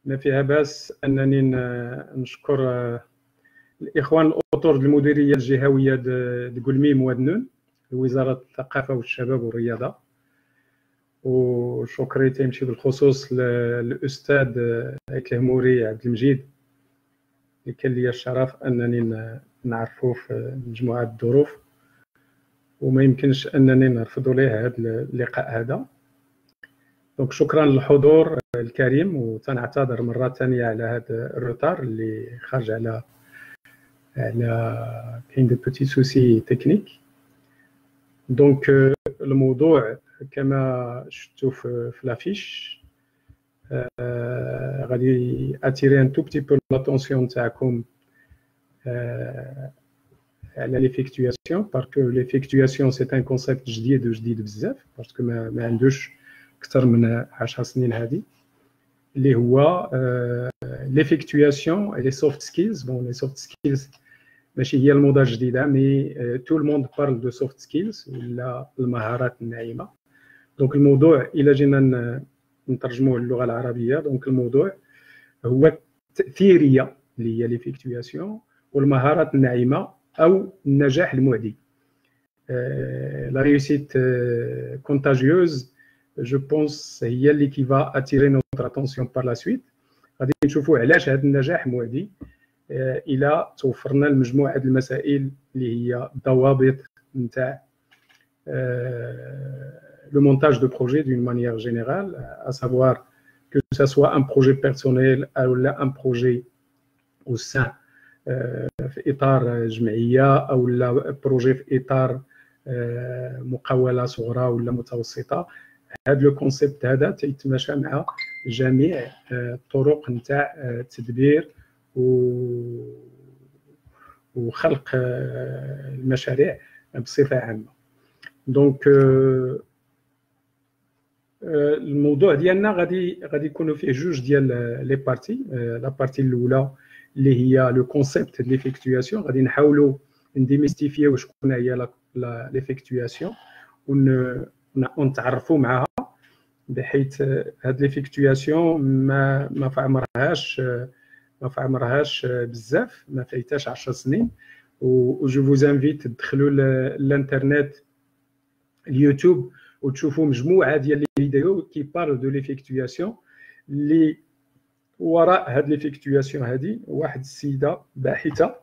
ما فيها باس انني نشكر الاخوان الاطر المديريه الجهويه دقلميم ودنون وزاره الثقافه والشباب والرياضه، وشكري تيمشي بالخصوص للاستاذ الكهموري عبد المجيد اللي كان لي الشرف انني نعرفه في مجموعه الظروف، وما يمكنش انني نرفض ليه هذا اللقاء هذا. دونك شكرا للحضور الكريم، وتنعتذر مره ثانيه على هذا الروتار اللي خرج على كاين دي بوتي سوسي تكنيك. دونك الموضوع كما شفتوا في لافيش غادي اتيري ان تو بتي بو لاتونسيون تاعكم على ليفيكتواسيون، باسكو ليفيكتواسيون سي ان كونسيبت جديد وجديد بزاف، باسكو ما عندوش اكثر من 10 سنين هذه، اللي هو ليفيكتواسيون اي لي سوفت سكيلز. بون لي سوفت سكيلز ماشي هي الموضه الجديده، مي تو الموند بارل دو سوفت سكيلز ولا المهارات الناعمه. دونك الموضوع الى جينا نترجموه للغه العربيه، دونك الموضوع هو التاثيريه اللي هي ليفيكتواسيون والمهارات الناعمه او النجاح المعدي. لا ريوسيت كونتاجيوز جو بونس هي اللي كي فا اتيري نوتر اتونسيون بار لا سويت. غادي نشوفوا علاش هذا النجاح معدي الى توفرنا المجموعه ديال المسائل اللي هي الضوابط نتاع le montage de projet d'une manière générale, à savoir que ce soit un projet personnel ou un projet au sein في اطار جمعيه او لا بروجي في اطار مقاوله صغرى ولا متوسطه. هذا لو كونسيبت هذا تيتماشى مع جميع الطرق نتاع التدبير وخلق المشاريع بصفه عامه. دونك الموضوع ديالنا غادي يكونوا فيه جوج ديال لي بارتي. لا بارتي الاولى اللي هي لو كونسيبت ديال ليفيكتواسيون، غادي نحاولوا نديميستيفيو شكون هي ليفيكتواسيون ونتعرفوا معها، بحيث هاد ليفيكتواسيون ما فعمرهاش بزاف، ما فايتاش 10 سنين. و جو فوز انفيت تدخلوا الانترنت اليوتيوب وتشوفوا مجموعه ديال لي فيديو كي بارل دو ليفيكتواسيون. اللي وراء هاد ليفيكتواسيون هادي واحد السيده باحثه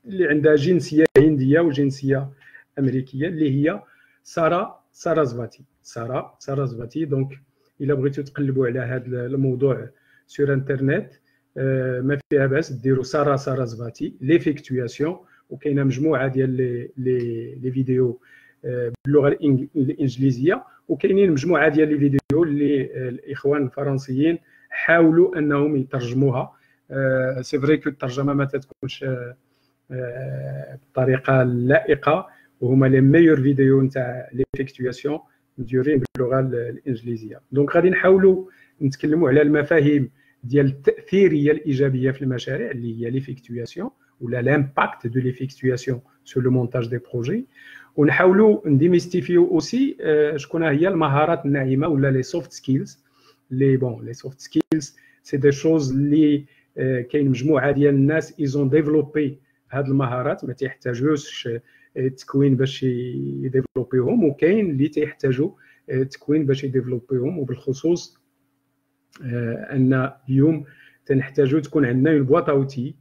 اللي عندها جنسيه هنديه وجنسيه امريكيه، اللي هي سارة ساراسفاتي. دونك الا بغيتوا تقلبوا على هذا الموضوع سور انترنت ما فيها باس ديروا سارة ساراسفاتي ليفيكتواسيون، وكاينه مجموعه ديال لي فيديو باللغه الانجليزيه، وكاينين مجموعه ديال لي فيديو اللي الاخوان الفرنسيين حاولوا انهم يترجموها. سي فري كو الترجمه ما تكونش بطريقه لائقه، وهما لي ميور فيديو نتاع ليفيكتواسيون مديورين باللغه الانجليزيه. دونك غادي نحاولوا نتكلموا على المفاهيم ديال التاثيريه الايجابيه في المشاريع اللي هي ليفيكتواسيون ولا لامباكت دو ليفيكتواسيون سو لو مونتاج دي بروجي، ونحاولوا نديميستيفيو اوسي شكون هي المهارات الناعمه ولا لي سوفت سكيلز. لي سوفت سكيلز سي دي شوز اللي كاين مجموعه ديال الناس ايزون ديفلوبي هاد المهارات، ما تيحتاجوش تكوين باش يديفلوبيهم، وكاين اللي تيحتاجوا تكوين باش يديفلوبيهم. وبالخصوص ان اليوم تنحتاجوا تكون عندنا اون بواط اوتي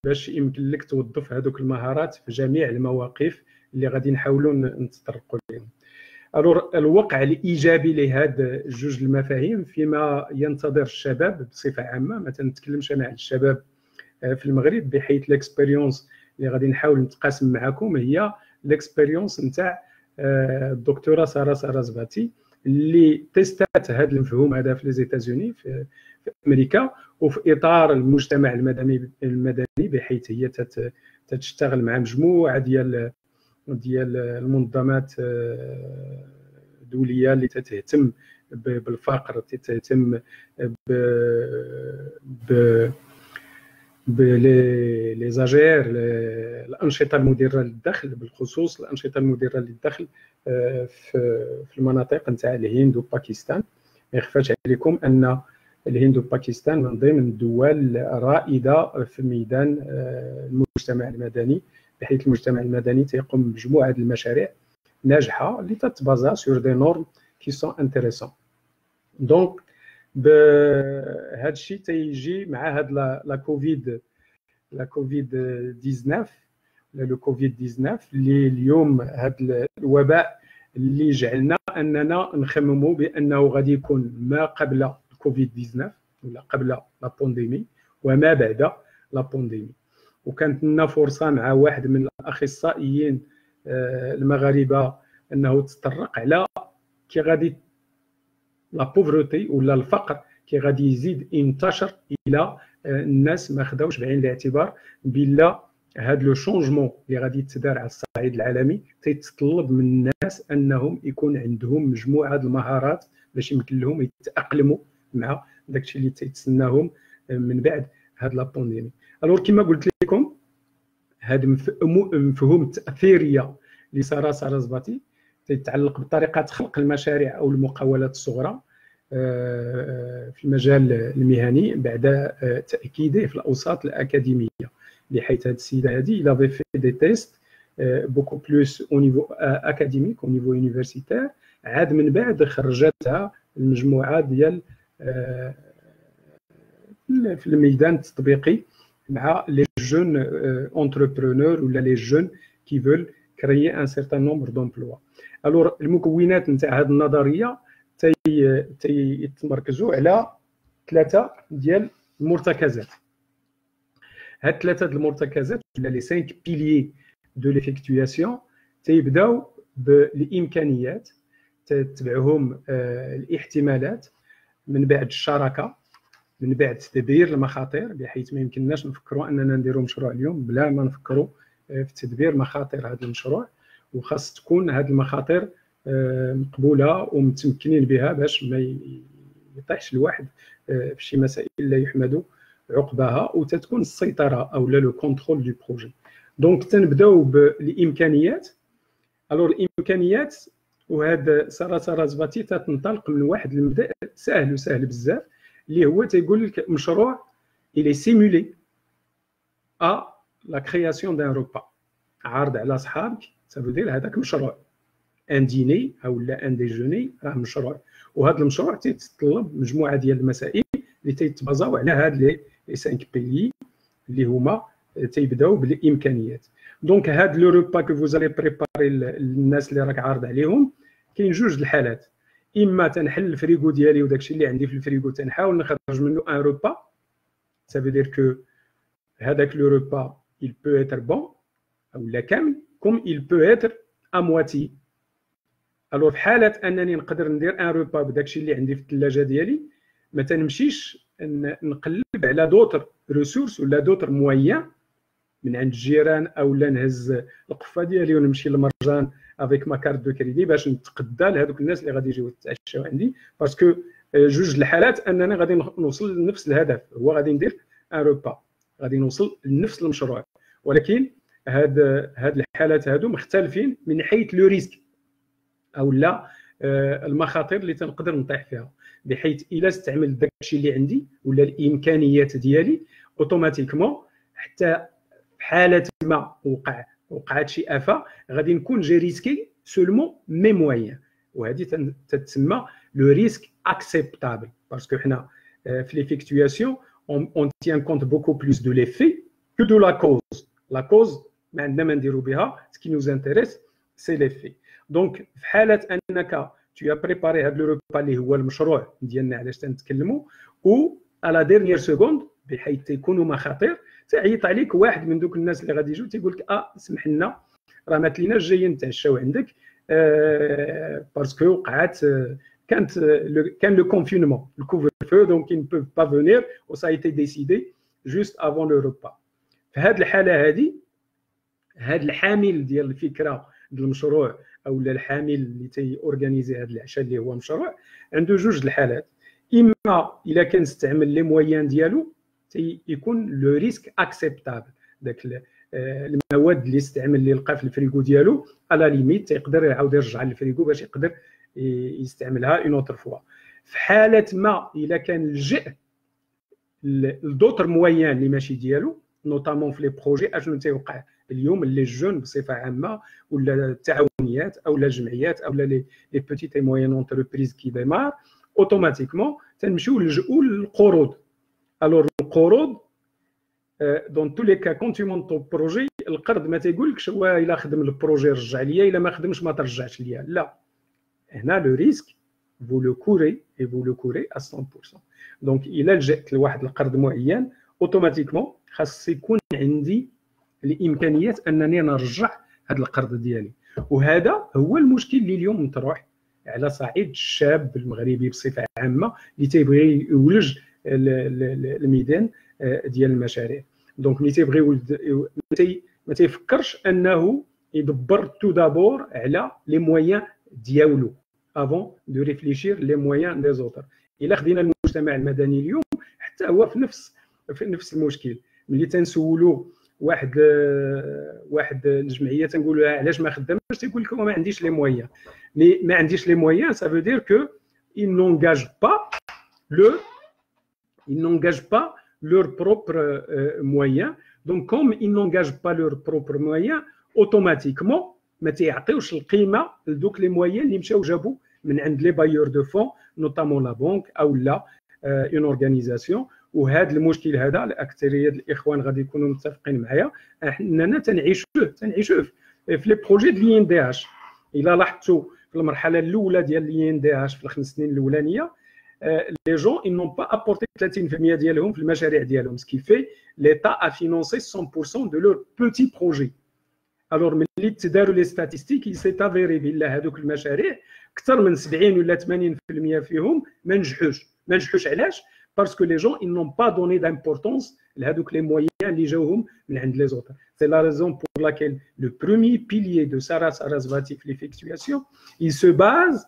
باش يمكن لك توظف هذوك المهارات في جميع المواقف اللي غادي نحاولوا نتطرقوا لهم. الوغ الوقع الايجابي لهاد جوج المفاهيم فيما ينتظر الشباب بصفه عامه، ما تنتكلمش انا على الشباب في المغرب، بحيث ليكسبيريونس اللي غادي نحاول نتقاسم معكم هي ليكسبيريونس نتاع الدكتوره سارة ساراسفاتي اللي تيستات هذا المفهوم هذا في لي زيتازوني في امريكا، وفي اطار المجتمع المدني بحيث هي تشتغل مع مجموعه ديال المنظمات دوليه اللي تهتم بالفقر، تهتم لي زاجير الانشطه المديره للدخل، بالخصوص الانشطه المديره للدخل في المناطق نتاع الهند وباكستان. ما يخفاش عليكم ان الهند وباكستان من ضمن الدول الرائده في ميدان المجتمع المدني، بحيث المجتمع المدني تيقوم بمجموعه المشاريع ناجحه اللي تتبازا سور دي نورم كي سون انتريسون. دونك بهذا الشيء تيجي مع هاد لا كوفيد 19 ولا لو كوفيد 19 اللي اليوم هذا الوباء اللي جعلنا اننا نخمموا بانه غادي يكون ما قبل الكوفيد 19 ولا قبل لا بونديمي وما بعد لا بونديمي. وكانت لنا فرصه مع واحد من الاخصائيين المغاربه انه تطرق على كي غادي لا بوفرتي ولا الفقر كي غادي يزيد ينتشر الى الناس ما خداوش بعين الاعتبار بلا هذا لو شونجمون اللي غادي يتدار على الصعيد العالمي تيتطلب من الناس انهم يكون عندهم مجموعه المهارات باش يمكن لهم يتاقلموا مع داكشي اللي تيتسناهم من بعد هاد لا بونديمي. الوغ كما قلت لكم هذا مفهوم التاثيريه لسارة ساراسفاتي تتعلق بطريقه خلق المشاريع او المقاولات الصغرى في المجال المهني بعد تاكيده في الاوساط الاكاديميه، بحيث هذه السيده هذه الى في في دي تيست بوكو بلوس او نيفو اكاديميك او نيفو يونيفرسيتير، عاد من بعد خرجتها المجموعه ديال في الميدان التطبيقي مع لي جون اونتربرونور ولا لي جون كي فول كريي ان سيرتان نومبر دومبلوا. الوغ المكونات نتاع هذه النظريه تيتمركزوا على ثلاثه ديال المرتكزات. هاد ثلاثه المرتكزات ولا لي 5 بيليي دو ليفيكتواسيون تيبداو بالامكانيات، تتبعهم الاحتمالات، من بعد الشراكه، من بعد تدبير المخاطر، بحيث ما يمكنناش نفكروا اننا نديروا مشروع اليوم بلا ما نفكروا في تدبير مخاطر هذا المشروع، وخاص تكون هذه المخاطر مقبوله ومتمكنين بها باش ما يطيحش الواحد في شي مسائل لا يحمد عقبها، وتتكون السيطره او لا لو كونترول دو بروجي. دونك تنبداو بالامكانيات. الوغ الامكانيات وهذا سارة ساراسفاتي تنطلق من واحد المبدا سهل وسهل بزاف اللي هو تيقول لك مشروع الي سيمولي ا لا كرياسيون دان روبا، عارض على صحابك تفدير هذاك مشروع ان ديني او لا ان ديجوني راه مشروع، وهذا المشروع تيتطلب مجموعه ديال المسائل اللي تيتبازاو على هاد لي 5 بيلي اللي هما تيبداو بالامكانيات. دونك هاد لو روبا كو فوزالي بريباري للناس اللي راك عارض عليهم كاين جوج الحالات، اما تنحل الفريغو ديالي وداكشي اللي عندي في الفريغو تنحاول نخرج منه ان روبا، ça veut dire que هذاك لو روبا il peut être bon او لا كامل comme il peut être à moitié. الو في حاله انني نقدر ندير ان روبا بداكشي اللي عندي في الثلاجه ديالي، ما تنمشيش نقلب على دوطر ريسورس ولا دوطر مويان من عند الجيران او لا نهز القفه ديالي ونمشي للمرجان افيك ما كارت دو كريدي باش نتقدى لهذوك الناس اللي غادي يجيو يتعشاو عندي، باسكو جوج الحالات انني غادي نوصل لنفس الهدف، هو غادي ندير ان روبا، غادي نوصل لنفس المشروع، ولكن هاد الحالات هادو مختلفين من حيث لو ريسك او لا المخاطر اللي تنقدر نطيح فيها، بحيث الا استعملت داكشي اللي عندي ولا الامكانيات ديالي اوتوماتيكمون حتى في حاله ما وقعت شي افه غادي نكون جي ريسكي سولمون مي موين، وهذه تتسمى لو ريسك اكسبتابل، باسكو حنا في ليفيكتواسيون اون تيان كونت بوكو بلوس دو ليفي كو دو لا كوز. لا كوز ما عندنا ما نديرو بها، سكي نوز انتريس سي ليفي. دونك في حاله انك tu as préparé هذا لو روبا اللي هو المشروع ديالنا علاش تنتكلموا، و على ديرنيير سكوند بحيث تيكونوا مخاطر تعيط عليك واحد من دوك الناس اللي غادي يجوا تيقول لك سمح لنا راه ما تليناش جايين نتعشاو عندك باسكو وقعت كان لو كونفينمون الكوفر فو دونك ils ne peuvent pas venir و ça a été décidé juste avant le repas. في هذه الحاله هذا الحامل ديال الفكره ديال المشروع او الحامل اللي تي اورغانيزي هذا العشاء اللي هو مشروع عنده جوج الحالات، اما الا كان استعمل لي مويان ديالو يكون لو ريسك اكسبتابل، داك المواد اللي استعمل اللي لقى في الفريغو ديالو على ليميت يقدر يعاود يرجع للفريغو باش يقدر يستعملها اون اوتر فوا. في حاله ما الا كان لجأ لدوتر مويان اللي ماشي ديالو، نوتامون في لي بروجي. اشنو تيوقع اليوم اللي الجون بصفه عامه ولا التعاونيات او الجمعيات او لي بيتيت اي موين اونتربريز كي ديمار اوتوماتيكمون تنمشيو نلجؤوا للقروض. الوغ القروض دون تو لي كا كون تو مونطو بروجي، القرض ما تيقولكش هو الا خدم البروجي رجع ليا، الا ما خدمش ما ترجعش ليا، لا. هنا لو ريسك vous le courez et vous le courez à 100%. دونك الا لجأت لواحد القرض معين اوتوماتيكمون خاص يكون عندي الامكانيات انني نرجع هذا القرض ديالي. وهذا هو المشكل اللي اليوم مطروح على صعيد الشاب المغربي بصفه عامه اللي تيبغي يولج الميدان ديال المشاريع. دونك ملي تيبغي ما تيفكرش انه يدبر تو دابور على لي مويان ديالو avant de réfléchir les moyens des autres. إلا خدينا المجتمع المدني اليوم حتى هو في نفس المشكل. ملي تنسولوا واحد الجمعيه تنقولوا لها علاش ما خدامش، تيقول لك ما عنديش لي مويان. مي ما عنديش لي مويان ça veut dire que ils n'engagent pas leurs propres moyens. Donc comme ils n'engagent pas leurs propres moyens, automatiquement ما تيعطيوش القيمه لدوك لي مويان اللي مشاو جابوا من عند لي بايور دو فون نوتامون لا بنك او لا اون اورغانيزاسيون. وهذا المشكل هذا الاكثريه ديال الاخوان غادي يكونوا متفقين معايا اننا تنعيشوه في لي بروجي ديال لي ان دي اش. الا لاحظتوا في المرحله الاولى ديال لي ان دي اش في الخمس سنين الاولانيه لي جون ils n'ont pas apporté 30% ديالهم في المشاريع ديالهم، ce qui fait l'État a financé 100% de leurs petits projets. الوغ ملي تداروا لي ستاتيستيك سي افيري بلا هذوك المشاريع اكثر من 70 ولا 80% فيهم ما نجحوش. علاش؟ باسكو لي جون ils n'ont pas donné d'importance لهذوك لي مويان اللي جاوهم من عند لي زوتر. سي لا ريزون بور لاكيل لو بروميي بيليي دو Sarasvati في l'effectuation il se base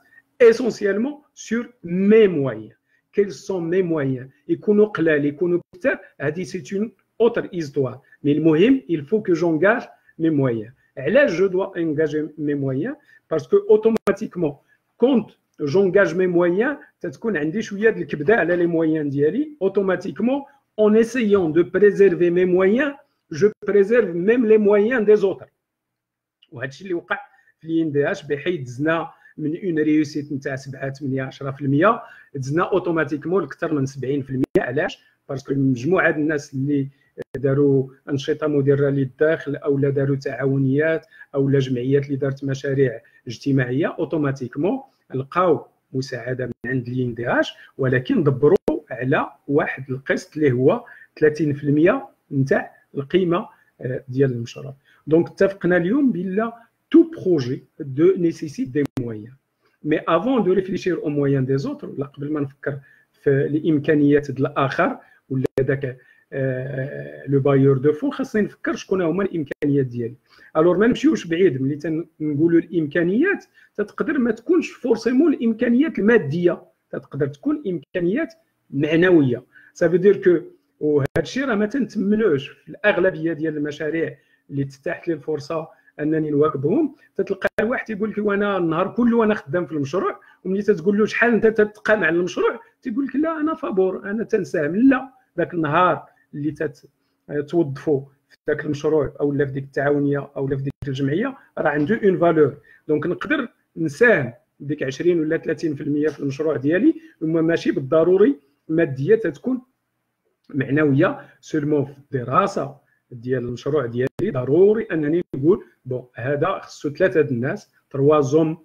essentiellement sur mes moyens. Quels sont mes moyens؟ يكونوا قلال يكونوا كثر، هذه سي اون اوتر histoire. مي المهم il faut que j'engage mes moyens. Là, je dois engager mes moyens parce que automatiquement, quand j'engage mes moyens, تتكون عندي شويه ديال الكبده على les moyens ديالي. Automatiquement, en essayant de préserver mes moyens, je préserve même les moyens des autres. وهذا الشيء اللي وقع في لي ان دي اش، بحيث دزنا من اون ريوسيت نتاع 7 8 10% دزنا اوتوماتيكمون لاكثر من 70%. علاش؟ باسكو مجموعه الناس اللي داروا انشطه مدره للداخل او داروا تعاونيات او جمعيات اللي دارت مشاريع اجتماعيه اوتوماتيكمون لقاو مساعده من عند لي ان دي اش، ولكن دبروا على واحد القسط اللي هو 30% نتاع القيمه ديال المشروع. دونك اتفقنا اليوم بلا tout projet nécessite des moyens. Mais avant de réfléchir aux moyens des autres, ولا قبل ما نفكر في الامكانيات ديال الاخر ولا داك لو بايور دو فون، خاصني نفكر شكون هما الامكانيات ديالي. الوغ ما نمشيوش بعيد، ملي تنقولوا الامكانيات تقدر ما تكونش فورسيمون الامكانيات الماديه، تقدر تكون امكانيات معنويه. سافو دير كو وهذا الشيء راه ما تنتمنوش في الاغلبيه ديال المشاريع اللي تتاحت لي الفرصه انني نواكبهم. تتلقى واحد يقول لك وانا النهار كله وانا خدام في المشروع، وملي تتقول له شحال انت تتقام على المشروع تيقول لك لا انا فابور انا تنساهم. لا، ذاك النهار اللي توظفوا في ذاك المشروع او في ديك التعاونيه او في ديك الجمعيه راه عنده اون فالور. دونك نقدر نساهم ديك 20 ولا 30% في المشروع ديالي، وما ماشي بالضروري ماديه، تتكون معنويه. سولمون في الدراسه ديال المشروع ديالي ضروري انني نقول بون هذا خصو 3 د الناس 3 زوم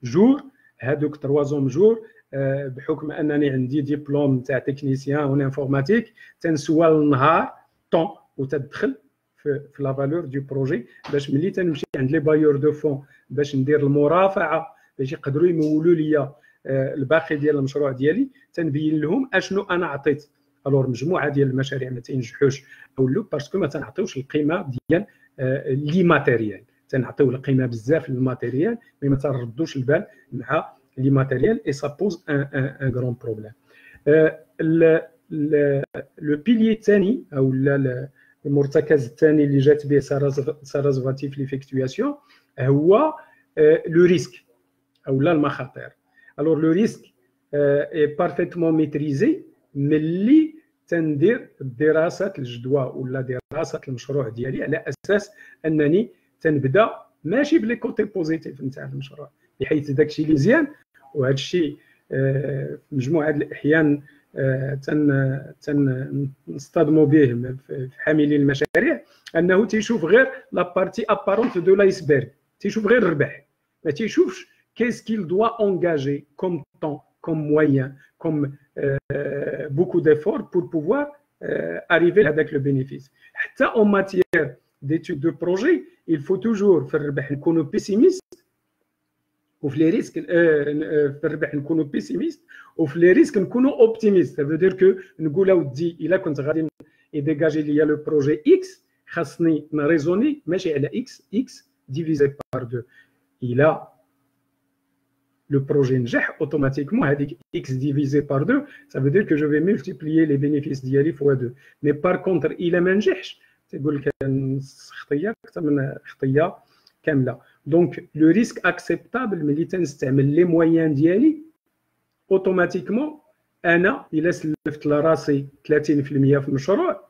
جور. هذوك 3 زوم جور بحكم انني عندي ديبلوم تاع تكنيسيان اون انفورماتيك تنسوى النهار طون وتدخل في لا فالور دو بروجي، باش ملي تنمشي عند لي بايور دو فون باش ندير المرافعه باش يقدروا يمولوا لي الباقي ديال المشروع ديالي، تنبين لهم اشنو انا عطيت. الور مجموعه ديال المشاريع ما تنجحوش او باسكو ما تنعطيوش القيمه ديال لي ماتيريال، تنعطيو القيمه بزاف للماتيريال مي ما تردوش البال مع لي ماتيريال اي سا بوز ان غران بروبليم. لو بيلي الثاني او المرتكز الثاني اللي جات به ساراسفاتي في ليفيكتواسيون هو لو ريسك او المخاطر. الور لو ريسك اي بارفيتمون ميتريزي ملي تندير دراسه الجدوى ولا دراسه المشروع ديالي على اساس انني تنبدا ماشي بلي كوتي بوزيتيف نتاع المشروع، بحيث داكشي اللي مزيان. وهذا الشيء في مجموعه الاحيان تنصطدموا به في حاملين المشاريع، انه تيشوف غير لا بارتي ابارونت دو لايسبيرغ، تيشوف غير الربح، ما تيشوفش كيس كيل دوا انغاجي كوم طون كوم موين كوم beaucoup d'efforts pour pouvoir arriver avec le bénéfice. حتى en matière d'études de projet, il faut toujours في الربح نكونوا pessimiste وفي لي ريسك في الربح نكونوا بيسيميست وفي لي ريسك نكونوا اوبتيميست. ça veut dire que نقول اودي الا كنت غادي يديجاجي ليا لو بروجي اكس خاصني نريزوني ماشي على اكس ديفيزي بار 2. الا le projet نجح automatiquement هذيك x divisé par 2 ça veut dire que je vais multiplier les bénéfices ديالي fois 2. mais par contre الا ما نجحش تقول لك خطيه اكثر من خطيه كامله. دونك لو ريسك اكسبتابل ملي تنستعمل لي مويان ديالي اوتوماتيكمون انا الا سلفت لراسي 30% في المشروع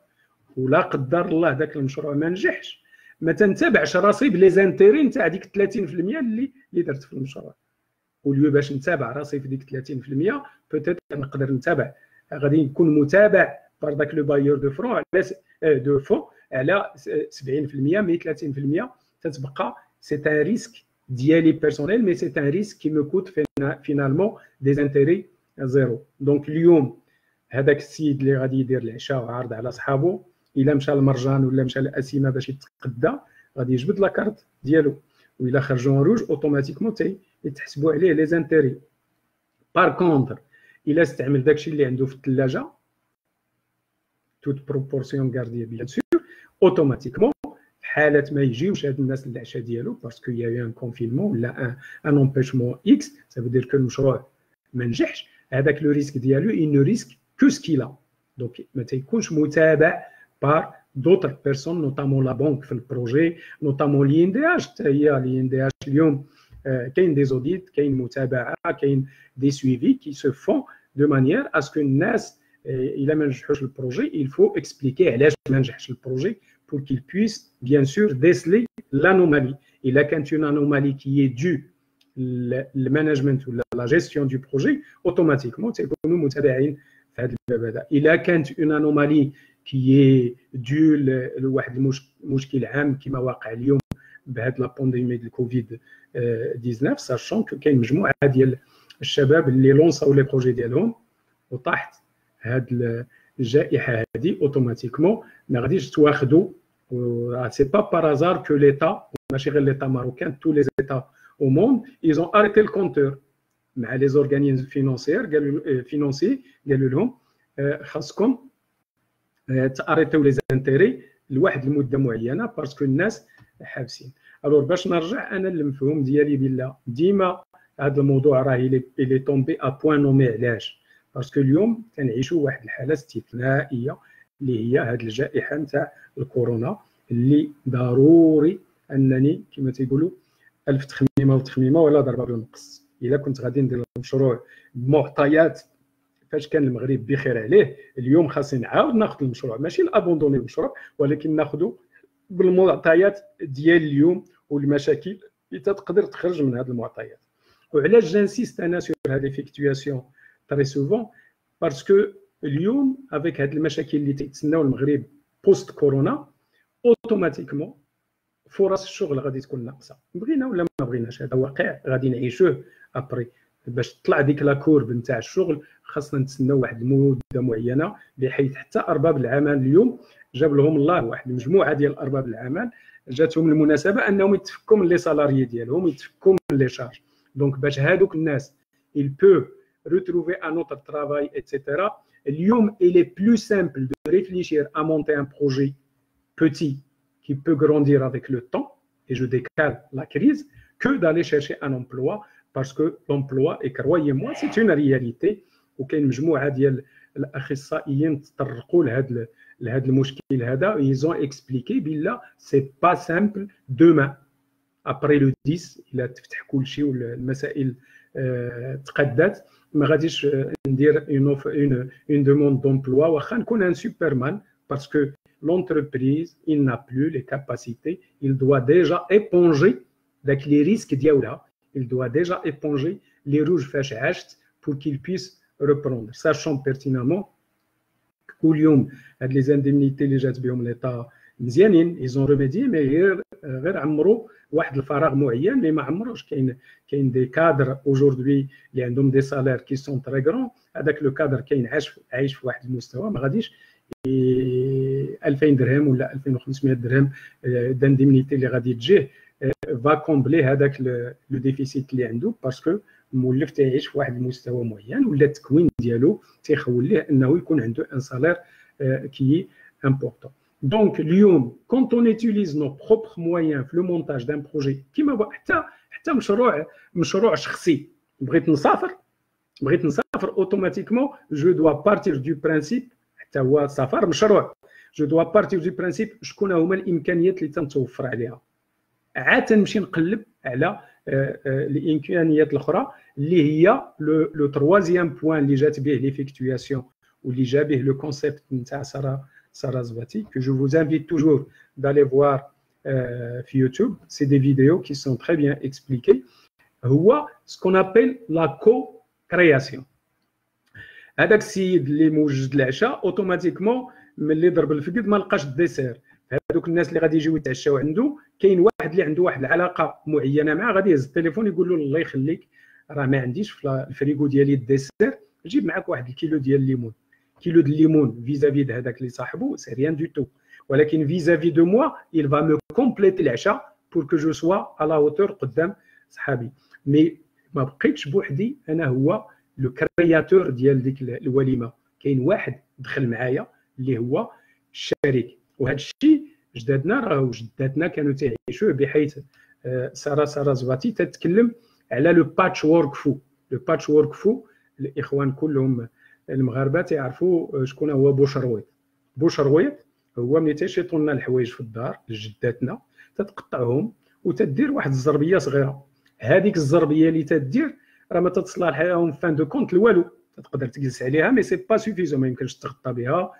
ولا قدر الله ذاك المشروع ما نجحش، ما تنتبعش راسي بلي زانتيري نتاع ديك 30% اللي درت في المشروع. وليو باش نتابع راسي في ديك 30% بوتيت نقدر نتابع، غادي نكون متابع بار داك لو بايور دو فرون على دو فون على 70%، مي 30% تتبقى سي ان ريسك ديالي بيرسونيل، مي سي ان ريسك كي مو كوت فينالمون دي زانتيري زيرو. دونك اليوم هذاك السيد اللي غادي يدير العشاء وعارض على صحابو، الا مشى للمرجان ولا مشى للاسيمه باش يتقدى غادي يجبد لاكارت ديالو، وإلا خرجوا روج اوتوماتيكمون يتحسبوا عليه لي زانتيري. بار كونتر الا استعمل داكشي اللي عنده في الثلاجه توت بروبورسيون غارديه بيان سور اوتوماتيكمون في حاله ما يجيوش هاد الناس للعشاء ديالو باسكو يا ان كونفينمون ولا ان امبيشمون اكس، سا فو دير كو المشروع ما نجحش، هذاك لو ريسك ديالو ان ريسك كو سكيلا. دونك ما تيكونش متابع بار d'autres personnes notamment la banque في البروجي notamment l'INDH. حتى هي l'INDH اليوم كاين دي زوديت، كاين متابعه، كاين دي سويفي كي سو فون دو مانيير اسكو الناس الا ما نجحوش البروجي il faut expliquer علاش ما نجحش البروجي pour qu'il puisse bien sûr déceler l'anomalie. الا كانت une anomalie qui est due le management ولا la gestion du projet automatiquement تيكونوا متابعين في هذا الباب هذا. الا كانت une anomalie qui est due لواحد المشكل عام كما واقع اليوم بهاد لا بانديمي ديال كوفيد 19، ساشون كو كاين مجموعه ديال الشباب اللي لونساو لي بروجي ديالهم وطاحت هاد الجائحه هذه اوتوماتيكمون ما غاديش تواخذوا. سي با بارازار كو ليتا ماشي غير ليتا ماروكان، تو لي زيتا او موند ils ont arrêté le compteur مع لي زورغانيزم فينانسيير قالوا لهم خاصكم تاريتيو لي زانتيري لواحد المده معينه باسكو الناس حابسين. الوغ باش نرجع انا للمفهوم ديالي بالله ديما هذا الموضوع راه الي تومبي ا بوين نومي. علاش؟ باسكو اليوم كنعيشوا واحد الحاله استثنائيه اللي هي هذه الجائحه نتاع الكورونا، اللي ضروري انني كما تيقولوا الف تخميمه وتخميمه ولا ضربه بالنقص. الا كنت غادي ندير المشروع بمعطيات فاش كان المغرب بخير عليه، اليوم خاصني نعاود ناخذ المشروع، ماشي نابوندوني المشروع ولكن ناخذه بالمعطيات ديال اليوم والمشاكل اللي تقدر تخرج من هذه المعطيات. وعلاش جانسيست انا سور هاد ليفيكتواسيون تري سوفون؟ باسكو اليوم افيك هاد المشاكل اللي تيتسناو المغرب بوست كورونا اوتوماتيكمون فرص الشغل غادي تكون ناقصه، بغينا ولا ما بغيناش. هذا واقع غادي نعيشوه ابري. باش تطلع ديك لا كورب نتاع الشغل خاصنا نتسناو واحد المده معينه، بحيث حتى ارباب العمل اليوم جاب لهم الله واحد المجموعه ديال ارباب العمل جاتهم المناسبه انهم يتفكوا من لي سالاريي ديالهم، يتفكوا من لي شارج. دونك باش هادوك الناس il peut retrouver un autre travail etc. اليوم il est plus simple de réfléchir à monter un projet petit qui peut grandir avec le temps et je décale la crise que d'aller chercher un emploi. Parce que l'emploi, et croyez-moi, c'est une réalité. وكاين مجموعه ديال الاخصائيين تطرقوا لهذا المشكل هذا. ils ont expliqué بالله c'est pas simple demain après le 10 الى تفتح كل شيء والمسائل تقدات ما غاديش ندير اون دوموند دومبلوا واخا نكون ان سوبرمان باسكو l'entreprise il n'a plus les capacités il doit déjà éponger داك les risques ديالها il doit déjà éponger les rouges فاش عاشت pour qu'il puisse reprendre sachant pertinemment كل يوم هاد لي زانديمنيتي اللي جات بهم ليطا مزيانين ايزون ريميدي مي غير عمرو واحد الفراغ معين اللي ما عمروش كاين دي كادر اوجوردي اللي عندهم دي سالير كي سون تري غران هذاك لو كادر كاين عايش في واحد المستوى ما غاديش 2000 درهم ولا 2500 درهم دانديمنيتي اللي غادي تجيه فا كومبلي هذاك لو ديفيسيت اللي عنده باسكو مولف تيعيش في واحد المستوى معين ولا التكوين ديالو تيخول ليه انه يكون عنده ان سالير كي امبورطون. دونك اليوم كونت اون utilise nos propres moyens في لو مونتاج دان بروجي كيما حتى مشروع شخصي بغيت نسافر اوتوماتيكمون جو دوا بارتير دو برانسيب حتى هو السفر مشروع جو دوا بارتير دو برانسيب شكون هما الامكانيات اللي تنتوفر عليها عاد تنمشي نقلب على الامكانيات الاخرى اللي هي لو تروازيام بوين اللي جات به ليفيكتواسيون واللي جا به لو كونسيبت نتاع Sarasvati, que je vous invite toujours d'aller voir sur YouTube. C'est des vidéos qui sont très bien expliquées. هو ce qu'on appelle la co-création. هذاك السيد اللي موجد العشاء اوتوماتيكمون ملي ضرب الفقد ما لقاش الديسير. هذوك الناس اللي غادي يجيو يتعشاو عنده كاين واحد اللي عنده واحد العلاقه معينه معاه غادي يهز التليفون يقول له الله يخليك راه ما عنديش في الفريغو ديالي الديسير جيب معاك واحد الكيلو ديال الليمون. كيلو د الليمون فيزافي د هذاك اللي صاحبو سي ريان دو تو ولكن فيزافي دو موا il va me compléter العشاء pour que je sois à la hauteur قدام صحابي مي ما بقيتش بوحدي انا هو لو كرياتور ديال ديك الوليمه كاين واحد دخل معايا اللي هو الشريك وهذا الشيء جدادنا راه وجداتنا كانوا تعيشوه بحيث ساراسفاتي تتكلم على لو باتش وورك فو لو باتش وورك فو الاخوان كلهم المغاربه تعرفوا شكون هو بوشرويط هو ملي تيشيطوا لنا الحوايج في الدار لجداتنا تتقطعهم وتدير واحد الزربيه صغيره هذيك الزربيه اللي تدير راه ما تتصلح لهم فان دو كونت لوالو تقدر تجلس عليها مي سي با سوفيزون ما يمكنش تغطى بها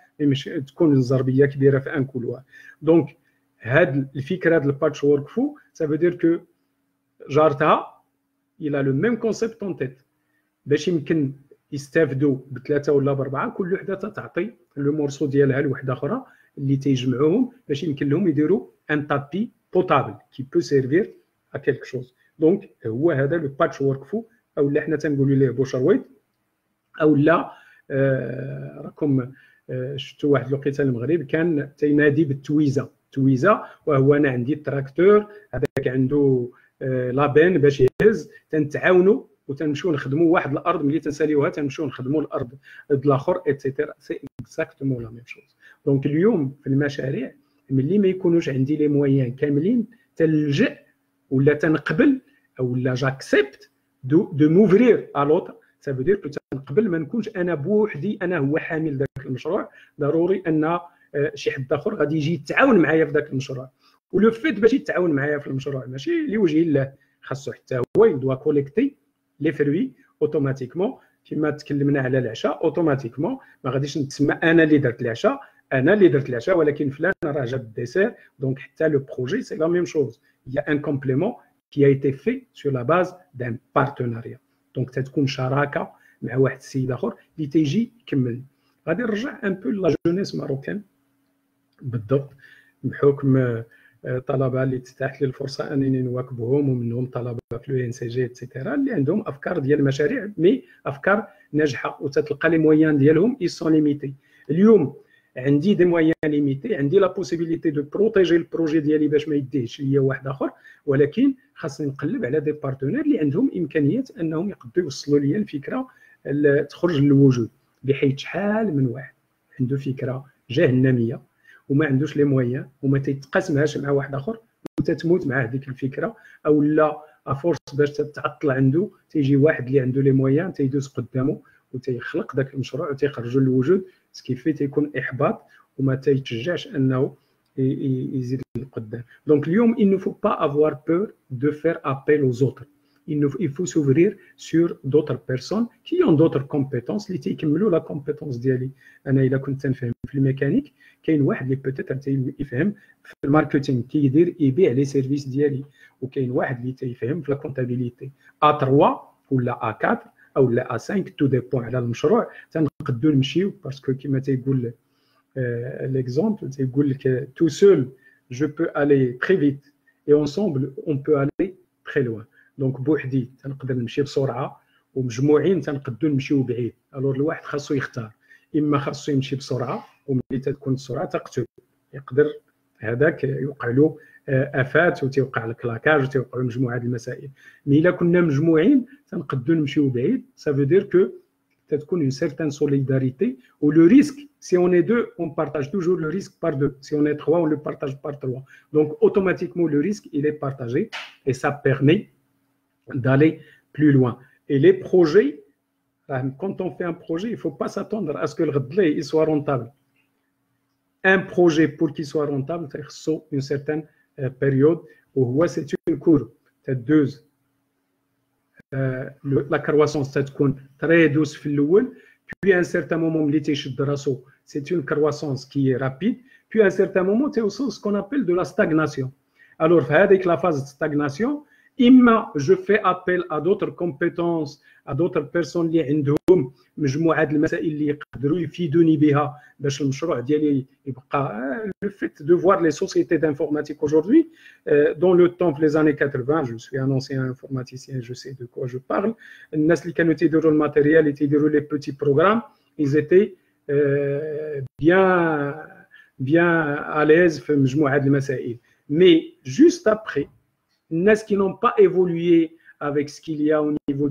تكون الزربيه كبيره في ان كولوار دونك هاد الفكره هاد الباتش وورك فو سا فو دير كو جارتها الى لو ميم كونسيبت اون تيت باش يمكن يستافدوا بثلاثه ولا باربعه كل وحده تعطي لو مورسو ديالها لوحده اخرى اللي تيجمعوهم باش يمكن لهم يديروا ان تابي بوتابل كي بو سيرفير ا كيلك شوز دونك هو هذا لو باتش وورك فو او لا حنا تنقولوا ليه بوشرويط او لا راكم شفتوا واحد الوقيته المغرب كان تينادي بالتويزه وهو انا عندي التراكتور هذاك عنده لابين باش يهز تنتعاونوا وتنمشيو نخدموا واحد الارض ملي تنساليوها تنمشيو نخدموا الارض الاخر ايتترا سي اكزاكتومون لا ميم شوز دونك اليوم في المشاريع ملي ما يكونوش عندي لي مويان كاملين تلجأ ولا تنقبل او لا جاكسبت دو موفرير ا لوطر سا فو دير كو تنقبل ما نكونش انا بوحدي انا هو حامل ذاك المشروع ضروري ان شي حد اخر غادي يجي يتعاون معايا في ذاك المشروع ولو فيت باش يتعاون معايا في المشروع ماشي لوجه الله خاصو حتى هو يدوا كوليكتي لي فروي اوتوماتيكمون كما تكلمنا على العشاء اوتوماتيكمون ما غاديش نتسمى انا اللي درت العشاء ولكن فلان راه جاب الديسير دونك حتى لو بروجي سي لا ميم شوز يا ان كومبليمون qui a été fait sur la base d'un partenariat دونك تتكون شراكه مع واحد السيد اخر اللي تيجي يكمل غادي نرجع ان بو لا جونيس ماروكان بالضبط بحكم طلبه اللي تتاحت لي الفرصه انني نواكبهم ومنهم طلبه في لو ان سي جي ايتترا اللي عندهم افكار ديال المشاريع مي افكار ناجحه وتتلقى لي مويان ديالهم اي سون ليميتي اليوم عندي دي مويان ليميتي عندي لا بوسيبيليتي دو بروتيجي البروجي ديالي باش ما يديهش ليا واحد اخر ولكن خاصني نقلب على دي بارتنير اللي عندهم امكانيات انهم يقدروا يوصلوا لي الفكره تخرج للوجود بحيث شحال من واحد عنده فكره جهنميه وما عندوش لي مويان وما تيتقاسمهاش مع واحد اخر وتتموت معاه ديك الفكره او لا افورس باش تتعطل عنده تيجي واحد اللي عنده لي مويان تيدوز قدامه وتيخلق داك المشروع وتيخرجوا للوجود سكيفي تيكون احباط وما تيتشجعش انه يزيد للقدام دونك اليوم il ne faut pas avoir peur de faire appel aux autres il faut s'ouvrir sur d'autres personnes qui ont d'autres compétences اللي تيكملوا لا كومبيتونس ديالي. انا الا كنت تنفهم في الميكانيك، كاين واحد اللي بوتيتر تيفهم في الماركتينغ كيدير يبيع لي سيرفيس ديالي، وكاين واحد اللي تيفهم في لا كونتابيليتي. A3 ولا A4 او لا A5 تو ديبون على المشروع. تنقدروا نمشيو باسكو كيما تيقول l'exemple, تيقول لك tout seul je peux aller très vite et ensemble on peut aller très loin. دونك بوحدي تنقدر نمشي بسرعه، ومجموعين تنقدروا نمشيو بعيد. الوغ الواحد خاصو يختار، اما خاصو يمشي بسرعه وملي تكون السرعه تقتل، يقدر هذاك يوقع له افات وتوقع الكلاكاج وتوقع مجموعه المسائل. مي الا كنا مجموعين تنقدروا نمشيو بعيد. ça veut dire que تكون une certaine solidarité ou le risque, si on est deux, on partage toujours le risque par deux. Si on est trois, on le partage par trois. Donc automatiquement le risque il est partagé et ça permet d'aller plus loin. Et les projets, quand on fait un projet, il ne faut pas s'attendre à ce que le غدلي il soit rentable. Un projet pour qu'il soit rentable, c'est une certaine période où c'est une courbe, c'est deux. La croissance تكون très douce في الاول، puis à un certain moment ملي تيشد راسو c'est une croissance qui est rapide, puis à un certain moment توصل ce qu'on appelle de la stagnation. Alors في هذيك la phase de stagnation اما je fais appel à d'autres compétences, à d'autres personnes اللي عندهم مجموعه المسائل اللي يقدروا يفيدوني بها باش المشروع ديالي يبقى. Le fait de voir les sociétés d'informatique aujourd'hui, dans le temps les années 80, je suis un ancien informaticien, je sais de quoi je parle. الناس اللي كانوا تيديروا الماتيريال اللي تيديروا les petits programmes, ils étaient bien à l'aise في مجموعه المسائل. Mais juste après, الناس qui n'ont pas évolué avec ce qu'il y a au niveau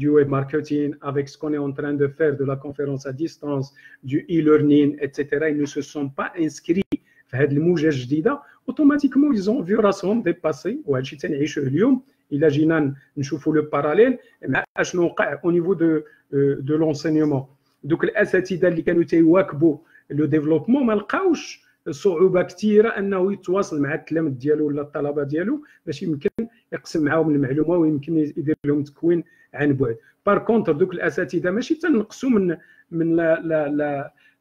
du web marketing, avec ce qu'on est en train de faire, de la conférence à distance, du e-learning, etc., ils ne se sont pas inscrits في هذه الموجة الجديدة. automatiquement ils ont vu راسهم dépasser. وهذا الشيء تنعيشوه اليوم إلا جينا نشوفوا لو باراليل مع اشنو وقع au niveau de l'enseignement. دوك الأساتذة اللي كانوا تيواكبوا لو ديفلوبمون ما لقاوش صعوبه كثيره انه يتواصل مع التلاميذ ديالو ولا الطلبه ديالو باش يمكن يقسم معاهم المعلومه ويمكن يدير لهم تكوين عن بعد. بار كونتر دوك الاساتذه ماشي تنقصوا من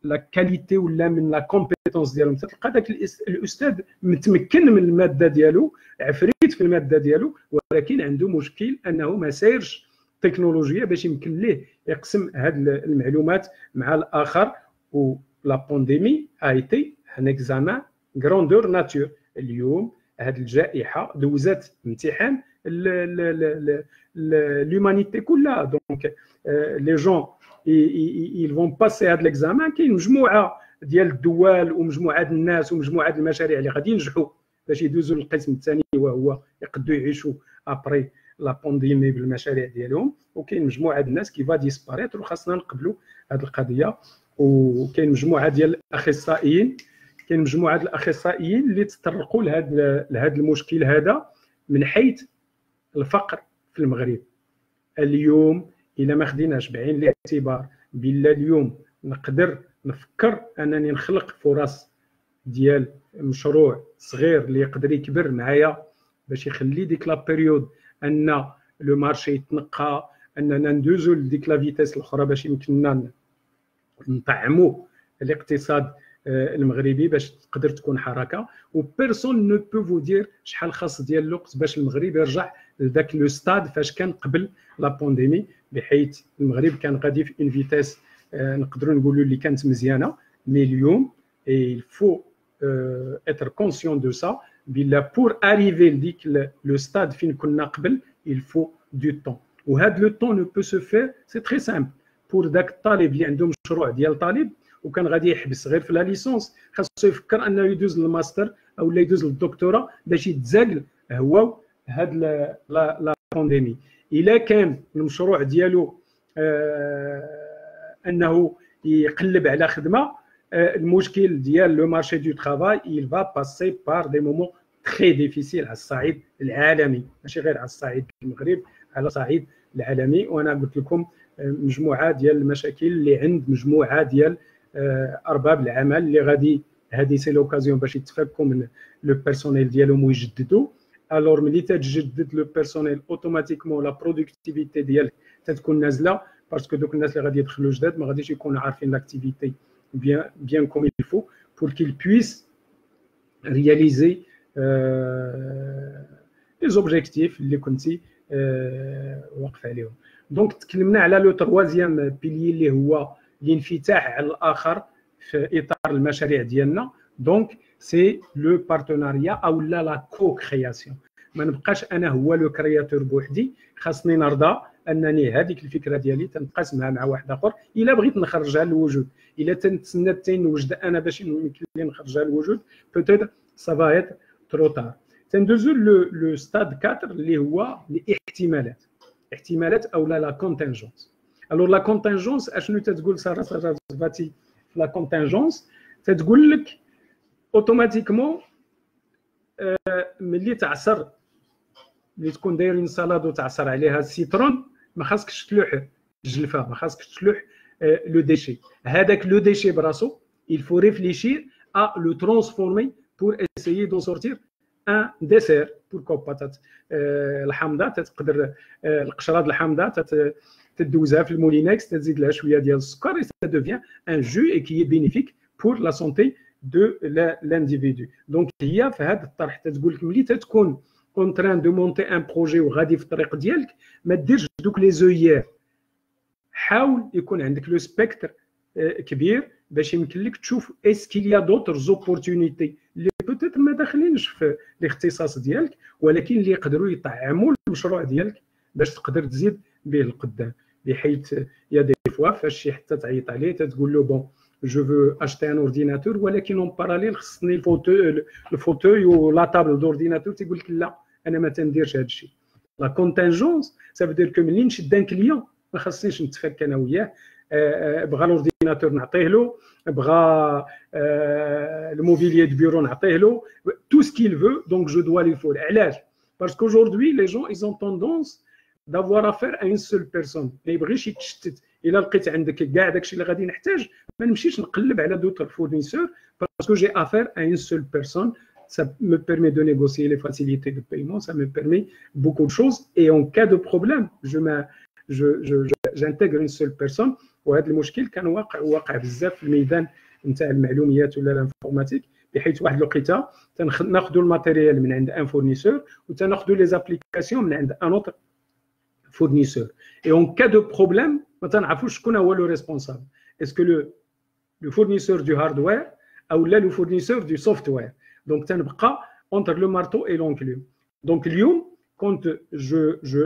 لا كاليتي ولا من لا كومبيتونس ديالهم. تلقى داك الاستاذ متمكن من الماده ديالو، عفريت في الماده ديالو، ولكن عنده مشكل انه ما سايرش تكنولوجيا باش يمكن ليه يقسم هذه المعلومات مع الاخر. و لا بانديمي a été un examen grandeur nature. اليوم هذه الجائحه دوزات امتحان l'humanité كلها. دونك لي جون ils vont passer هذا l'examen. كاين مجموعه ديال الدول ومجموعه الناس ومجموعه المشاريع اللي غادي ينجحوا باش يدوزوا للقسم الثاني، وهو يقدروا يعيشوا ابري لا بانديمي بالمشاريع ديالهم. وكاين مجموعه الناس كي فا ديسباريتر وخاصنا نقبلوا هذه القضيه. وكاين مجموعه ديال الاخصائيين، اللي تطرقوا لهذا المشكل هذا من حيث الفقر في المغرب. اليوم الا ما خديناش بعين الاعتبار بلا اليوم نقدر نفكر انني نخلق فرص ديال مشروع صغير اللي يقدر يكبر معايا باش يخلي ديك لا بيريود ان لو مارشي يتنقى، اننا ندوزو لديك لا فيتاس الاخرى باش يمكننا نطعموا الاقتصاد المغربي باش تقدر تكون حركه. و بيرسون نو بو فو دير شحال خاص ديال الوقت باش المغرب يرجع لذاك لو ستاد فاش كان قبل لا بانديمي، بحيث المغرب كان غادي في ان فيتاس نقدروا نقولوا اللي كانت مزيانه. مي اليوم il faut être conscient de ça. بلا pour arriver لديك لو ستاد فين كنا قبل il faut du temps. وهذا لو طون نو بو سو فير سي تري سامبل. بور داك الطالب اللي عنده مشروع ديال طالب وكان غادي يحبس غير في لا ليسونس، خاصو يفكر انه يدوز للماستر او لا يدوز للدكتوراه باش يتزاقل هو هاد لا بانديمي. الا كان المشروع ديالو انه يقلب على خدمه، المشكل ديال لو مارشي دو ترافاي il va passer par des moments très difficiles على الصعيد العالمي، ماشي غير على الصعيد المغرب، على الصعيد العالمي. وانا قلت لكم مجموعه ديال المشاكل اللي عند مجموعه ديال ارباب العمل اللي غادي هذه سي لوكازيون باش يتفكوا من لو بيرسونيل ديالهم ويجددوا. الور ملي تتجدد لو بيرسونيل اوتوماتيكمون لا برودكتيفيتي ديالك تتكون نازله باسكو دوك الناس اللي غادي يدخلوا جداد ما غاديش يكونوا عارفين لاكتيفيتي bien comme il faut pour qu'ils puissent réaliser les objectifs اللي كنتي واقف عليهم. دونك تكلمنا على لو تروازيام بيلي اللي هو الانفتاح على الاخر في اطار المشاريع ديالنا. دونك سي لو بارتناريا او لا كو كرياسيون. ما نبقاش انا هو لو كرياتور بوحدي، خاصني نرضى انني هذيك الفكره ديالي تنقسمها مع واحد اخر الا بغيت نخرجها للوجود. الا تنتسنى حتى نوجد انا باش يمكن لي نخرجها للوجود بوتيتر سا فا ايت ترو طار. تندوزو لو ستاد 4 اللي هو الاحتمالات. احتمالات او لا كونتينجونس. الور لا كونتينجونس اشنو تتقول ساره فاتي؟ لا كونتينجونس تتقول لك اوتوماتيكمون ملي تعصر، ملي تكون دايرين سالاد وتعصر عليها السيترون، ما خاصكش تلوح الجلفه، ما خاصكش تلوح لو ديشي. هذاك لو ديشي براسو il faut réfléchir à le transformer pour essayer d'en sortir un dessert. pourquoi pas الحامضه تقدر القشره د الحامضه تدوزها في المولينكس، تزيد لها شويه ديال السكر et ça devient un jus et qui est bénéfique pour la santé de l'individu. donc هي في هذا الطرح تتقول لك ملي تتكون اون تران دو مونتي ان بروجي وغادي في الطريق ديالك ما ديرش دوك لي زويير. حاول يكون عندك لو سبيكتر كبير باش يمكن لك تشوف اسكيليا دوتر زوبورتونيتي اللي بوتيت ما داخلينش في الاختصاص ديالك ولكن اللي يقدروا يطعموا المشروع ديالك باش تقدر تزيد به القدام. بحيث يا دي فوا فاش شي حتى تعيط عليه تتقول له بون جو فو اشتي ان اورديناتور ولكن اون باراليل خصني الفوتوي ولا طابل دورديناتور، تيقول لك لا انا ما تنديرش هذا الشيء. لا كونتينجونس سا فو دير كو ملي نشد ان كليون ما خصنيش نتفك انا وياه، بغى الاورديناتور نعطيه له، بغى الموبيليي دو بيرو نعطيه له، تو سكيل فو دونك جو دوا لي فور. علاش؟ باسكو aujourd'hui les gens ils ont tendance d'avoir affaire à une seule personne. ما يبغيش يتشتت. الا لقيت عندك كاع داكشي اللي غادي نحتاج ما نمشيش نقلب على دوطر فورنيسور باسكو جي افير à une seule personne. Ça me permet de négocier les facilités de paiement, ça me permet beaucoup de choses et en cas de problème j'intègre une seule personne. وهذا المشكل كان واقع بزاف في الميدان نتاع المعلوميات ولا الانفورماتيك، بحيث واحد الوقيته ناخذوا الماتيريال من عند ان فورنيسور وتناخذوا لي زابليكاسيون من عند ان اوتر فورنيسور et en cas de problème ما تنعرفوش شكون هو لو ريسبونسابل. اسكو لو فورنيسور دو هاردوير او لا لو فورنيسور دو سوفتوير. دونك تنبقى entre le marteau et l'enclume. دونك اليوم كنت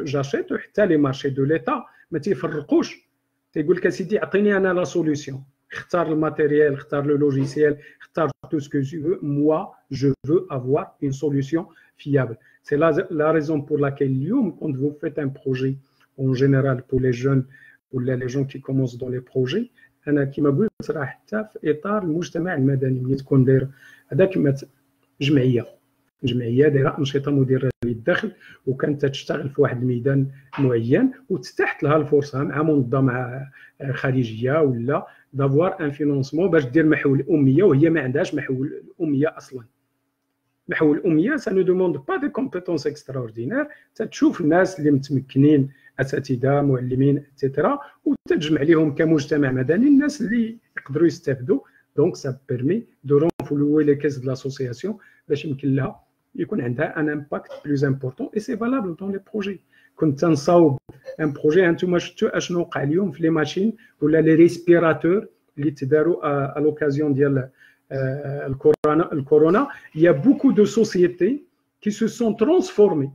j'achète حتى لي مارشي دو ليتا ما تيفرقوش، تيقول لك اسيدي عطيني انا لا سوليوشن، اختار الماتيريال، اختار لو لوجيسيال، اختار tout ce que tu veux. moi je veux avoir une solution fiable. c'est la raison pour laquelle اليوم quand vous faites un projet en général pour les jeunes ou les gens qui commencent dans les projets، انا كما قلت راه حتى في اطار المجتمع المدني ملي تكون داير هذاك جمعيه دايره انشطه مديره للدخل وكانت تشتغل في واحد الميدان معين وتتاحت لها الفرصه مع منظمه خارجيه ولا دافوار ان فينونسمون باش دير محو الاميه وهي ما عندهاش محو الاميه اصلا. محو الاميه سا نو دوموند با دي كومبيتونس اكستراوردينير، تتشوف الناس اللي متمكنين اساتذه معلمين اتسيتيرا وتتجمع لهم كمجتمع مدني الناس اللي يقدروا يستافدوا. دونك سا بيرمي دو رونفلوي لي كيس دو لاسوسياسيون باش يمكن لها يكون عندها ان امباكت بلوز امبورطون اي سي فالابل دون لي بروجي. كنت تنصاوب ان بروجي انتم شفتوا اشنو وقع اليوم في لي ماشين ولا لي ريسبيراتور اللي تداروا ا لوكازيون ديال الكورونا. il y a beaucoup de sociétés qui se sont transformées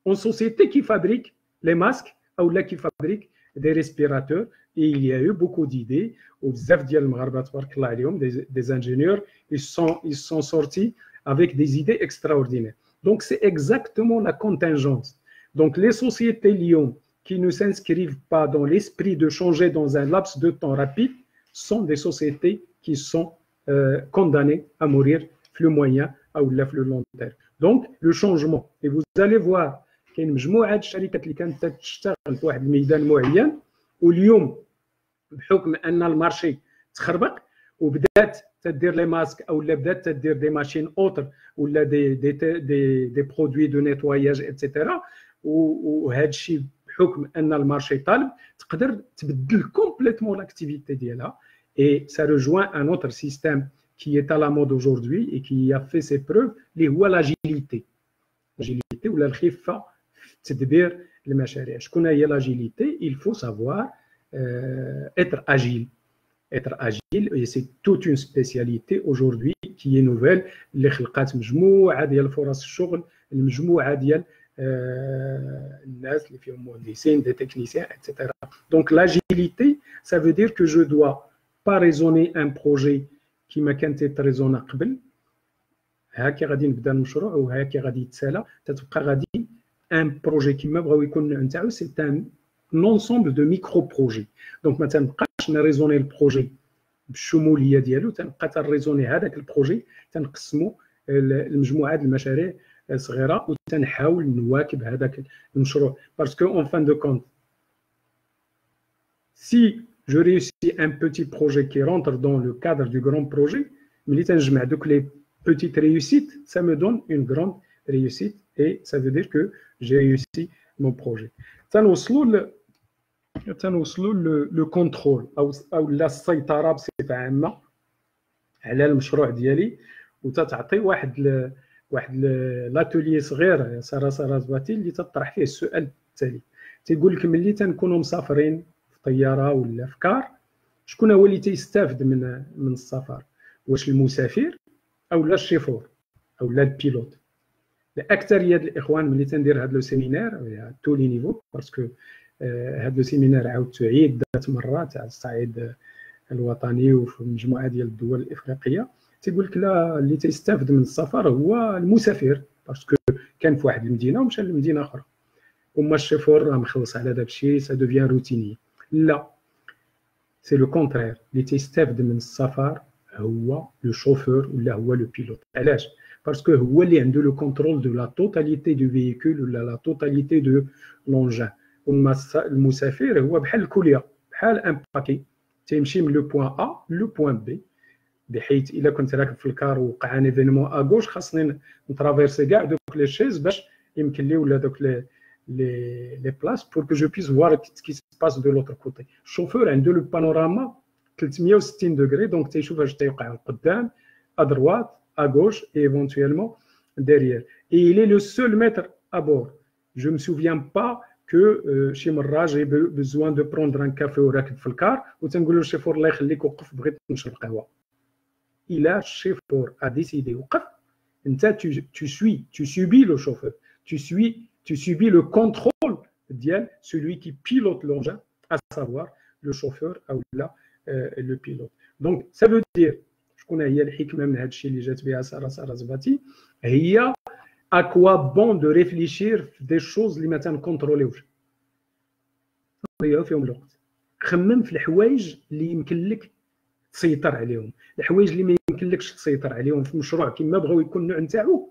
en sociétés qui fabriquent les masques ou là qui fabriquent des respirateurs. et il y a eu beaucoup d'idées وبزاف ديال المغاربه تبارك الله عليهم des ingénieurs ils sont sortis avec des idées extraordinaires. donc c'est exactement la contingence. donc les sociétés Lyon qui ne s'inscrivent pas dans l'esprit de changer dans un laps de temps rapide sont des sociétés qui sont condamnées à mourir في le moyen ou le long terme. donc le changement et vous allez voir كاين مجموعه الشركات اللي كانت تشتغل في واحد الميدان معين واليوم بحكم ان المارشي تخربق وبدات تدير لي ماسك او بدات تدير دي ماشين اوتر ولا دي برودوي دو نيتواياج اتسيتيرا وهذا الشيء بحكم ان المارشي طالب تقدر تبدل كومبليتمون لاكتيفيتي ديالها et ça rejoint un autre système qui est à la mode aujourd'hui et qui a fait ses preuves اللي هو l'agilité ولا الخفه في تدبير المشاريع. شكون هي l'agilité? Il faut savoir être agile. Être agile, et c'est toute une spécialité aujourd'hui qui est nouvelle اللي خلقات مجموعه ديال فرص الشغل المجموعه ديال الناس اللي فيهم مهندسين des techniciens etc. Donc l'agilité ça veut dire que je dois pas raisonner un projet كما كانت تريزونا قبل هاكي غادي نبدا المشروع وهاكي غادي يتسالى تتبقى غادي ان بروجي كما بغاو يكون النوع نتاعو سي ان ensemble de micro projets. Donc ما تنبقاش نريزوني البروجي بالشموليه ديالو تنبقى تريزوني هذاك البروجي تنقسمو المجموعه ديال المشاريع صغيره وتنحاول نواكب هذاك المشروع باسكو اون فان دو كونت سي je réussis un petit projet qui rentre dans le cadre du grand projet, mais les petites réussites, ça me donne une grande réussite et ça veut dire que j'ai réussi mon projet. Le contrôle ou la سيطرة بصفة عامة على المشروع ديالي وتعطي واحد لاتولي صغير سارة زباتي اللي تطرح فيه السؤال التالي تيقول لك ملي تنكونوا مسافرين طياره ولا في كار شكون هو اللي تيستافد من السفر؟ واش المسافر او لا الشيفور او لا البيلوت؟ الاكثريه ديال الاخوان ملي تندير هذا لو سيمينار تو لي نيفو باسكو هذا لو سيمينار عاودت عده مرات على الصعيد الوطني وفي مجموعه ديال الدول الافريقيه تيقول لك لا اللي تيستافد من السفر هو المسافر باسكو كان في واحد المدينه ومشى لمدينه اخرى وما الشيفور راه مخلص على داك الشيء سا دوفيان روتيني. لا سي لو كونترير اللي تيستافد من السفر هو لو شوفور ولا هو لو بيلوت. علاش؟ باسكو هو اللي عنده لو كونترول دو لا توتاليتي دو فييكول ولا لا توتاليتي دو لونجان. وما المسافر هو بحال الكوليه بحال ان باكي تيمشي من لو بوين ا لو بوين بي بحيث الا كنت راكب في الكار ووقع ان ايفينمون ا غوش خاصني نترافيرسي كاع دوك لي شيز باش يمكن لي ولا دوك les places pour que je puisse voir ce qui se passe de l'autre côté. Le chauffeur a le panorama 360 degrés, donc tu vois ce qui se passe à droite, à gauche et éventuellement derrière. Et il est le seul maître à bord. Je ne me souviens pas que chez Marra, j'ai besoin de prendre un café au rack de car ou tu le chauffeur là il وقف بغيت نشرب قهوه. Il a chauffeur a décidé وقف. Tu subis le chauffeur. Tu subis le contrôle de celui qui pilote l'engin, à savoir le chauffeur ou le pilote. Donc, ça veut dire, je connais le hikmah من هذا الشيء اللي جات بها سارة زباتي هي à quoi bon de réfléchir des choses اللي ما تنكونتروليوش. ضيعوا فيهم الوقت. خمم في الحوايج اللي يمكن لك تسيطر عليهم، الحوايج اللي ما يمكن لكش تسيطر عليهم في مشروع كما بغاو يكون النوع نتاعو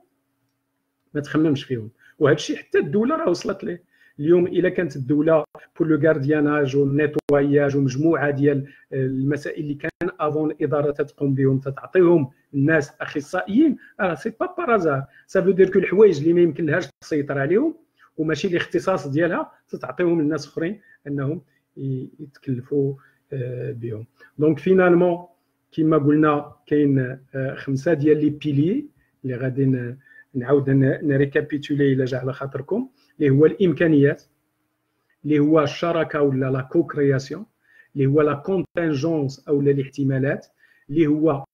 ما تخممش فيهم. وهذا الشيء حتى الدوله راه وصلت ليه اليوم. الا كانت الدوله بور لو غاردياناج والنيتواياج ومجموعه ديال المسائل اللي كان افون الاداره تقوم بهم تتعطيهم الناس اخصائيين راه سي با بارازار سا فو دير كو الحوايج اللي ما يمكن لهاش تسيطر عليهم وماشي الاختصاص ديالها تتعطيهم الناس اخرين انهم يتكلفوا بهم. دونك فينالمون كما قلنا كاين 5 ديال لي بيليي اللي غادي نعاود نريكابيتولي الى جا على خاطركم اللي هو الامكانيات اللي هو الشراكه ولا لا كو كرياسيون اللي هو لا كونتينجونس او الاحتمالات اللي هو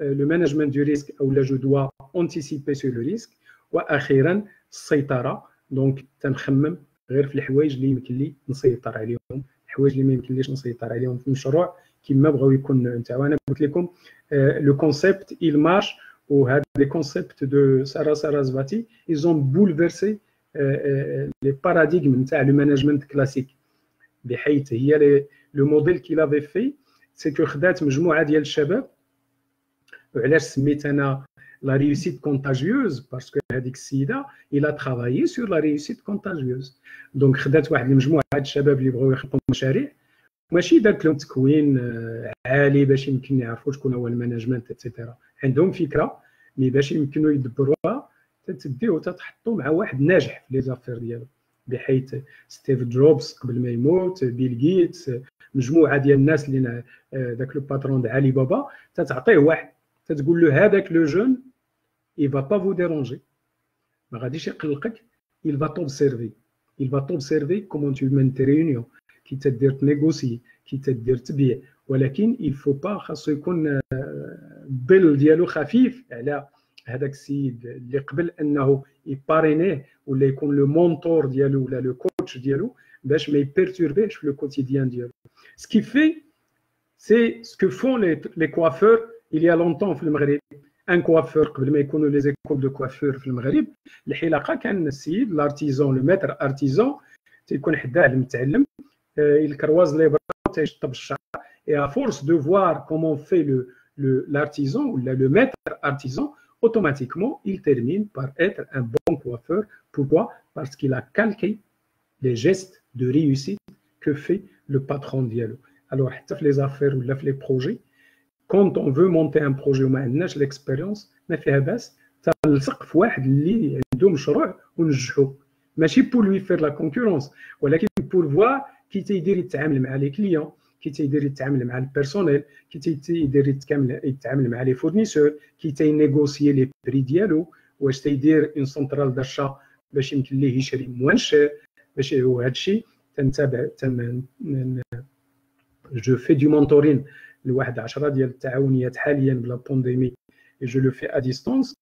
لو مانجمنت دو ريسك او لا جو دوا انتيسيبي سو لو ريسك واخيرا السيطره. دونك تنخمم غير في الحوايج اللي يمكن لي نسيطر عليهم الحوايج اللي ما يمكنليش نسيطر عليهم في المشروع كما بغاو يكون نتاعو. انا قلت لكم لو كونسيبت il marche وهاد les concepts de Sarah Zvati, ils ont bouleversé les paradigmes نتاع le management classique. بحيث هي le modèle qu'il avait fait c'est que خدات مجموعه ديال الشباب وعلاش سميت انا la réussite contagieuse parce que هذيك السيده il a travaillé sur la réussite contagieuse. donc خدات واحد المجموعه ديال الشباب اللي بغاو يخلقوا مشاريع ماشي دارت لهم تكوين عالي باش يمكن يعرفوا شكون هو المانجمنت اتسيتيرا. عندهم فكره مي باش يمكنوا يدبروها تتديه وتتحطوا مع واحد ناجح في لي زافير ديالو، بحيث ستيف جوبز قبل ما يموت، بيل جيتس، مجموعه ديال الناس اللي داك لو باترون د علي بابا، تتعطيه واحد تتقول له هذاك لو جون il va pas vous déranger، ما غاديش يقلقك، il va t'observer comment tu mènes tes réunions، كي تدير تنيغوسي، كي تدير تبيع، ولكن il faut pas خاصو يكون الظل ديالو خفيف على هذاك السيد اللي قبل انه يبارينيه ولا يكون لو مونتور ديالو ولا لو كوتش ديالو باش ما يبيرتوربيش في لو كوتيديان ديالو. Ce qui fait c'est ce que font les coiffeurs il y a longtemps في المغرب. ان كوافور قبل ما يكونوا لي زيكول دو كوافور في المغرب، الحلاقه كان السيد لارتيزون لو ماتر ارتيزون تيكون حداه المتعلم الكرواز لي برا تيشطب الشعر، et à force de voir comment fait l'artisan ou le maître artisan, automatiquement il termine par être un bon coiffeur. Pourquoi? Parce qu'il a calqué les gestes de réussite que fait le patron dialo. Alors حتى في les affaires ou في les projets, quand on veut monter un projet وما عندناش l'expérience ما فيها باس تلصق في واحد اللي عنده مشروع ونجحو، ماشي pour lui faire la concurrence ولكن pour voir كي تيدير يتعامل مع لي كليون، كي تيدير يتعامل مع البيرسونيل، كي تيدير يتعامل مع لي فورنيسور، كي تينيغوسيي لي بري ديالو، واش تيدير اون سنترال داشا باش يمكن ليه يشري موانشر، باش هو هذا الشيء تنتابع. جو في دو مونتورين لواحد 10 ديال التعاونيات حاليا بلا بانديمي et je le fais à distance.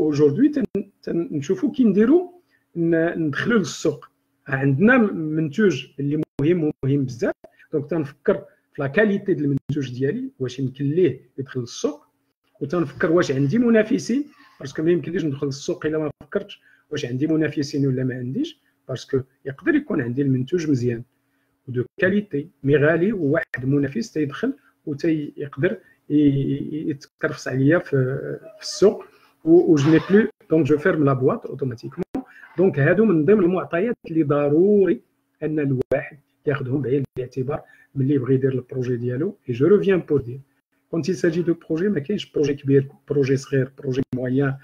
Aujourd'hui تنشوفوا كي نديروا ندخلوا للسوق، عندنا منتوج اللي مهم بزاف، دونك تنفكر في لا كاليتي ديال المنتوج ديالي واش يمكن ليه يدخل للسوق، وتنفكر واش عندي منافسين، باسكو ما يمكنليش ندخل للسوق الا ما فكرتش واش عندي منافسين ولا ما عنديش، باسكو يقدر يكون عندي المنتوج مزيان ودو كاليتي مي غالي وواحد منافس تيدخل وتيقدر يتكرفس عليا في السوق و جو ني بلو، دونك جو فيرم لا بواط اوتوماتيكمون. دونك هادو من ضمن المعطيات اللي ضروري ان الواحد ياخذهم بعين الاعتبار ملي يبغي يدير البروجي ديالو. اي جو روفيان بور دير كونت il s'agit de projet ما كاينش بروجي كبير، بروجي صغير، بروجي مويان،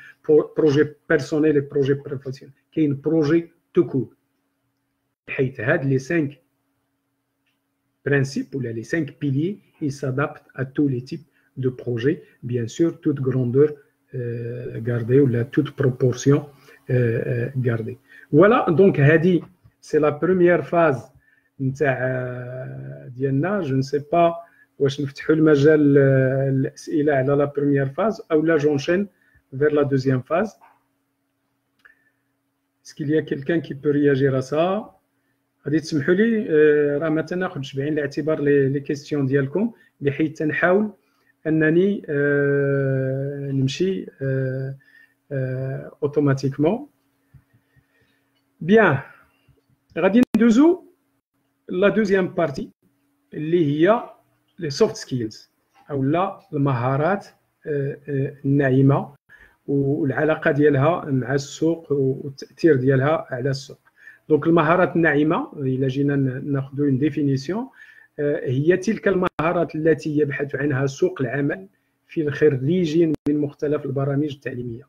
بروجي بيرسونيل اي بروجي بروفيسيونيل، كاين بروجي تو كور، حيث هاد لي 5 principes ou les 5 piliers, ils s'adaptent à tous les types de projets, bien sûr, toute grandeur gardée ou toute proportion gardée. Voilà, donc Hadi, c'est la première phase ديالنا. Je ne sais pas واش نفتحوا المجال الأسئلة على la première phase ou là j'enchaîne vers la deuxième phase. Est-ce qu'il y a quelqu'un qui peut réagir à ça? غادي تسمحوا لي راه ما تناخذش بعين الاعتبار لي كيستيون ديالكم، بحيث تنحاول انني نمشي اوتوماتيكمون. بيان، غادي ندوزو لا دوزيام بارتي اللي هي لي سوفت سكيلز او لا المهارات الناعمه والعلاقه ديالها مع السوق والتاثير ديالها على السوق. دونك المهارات الناعمه الى جينا ناخذ اون ديفينيسيون هي تلك المهارات التي يبحث عنها سوق العمل في الخريجين من مختلف البرامج التعليميه.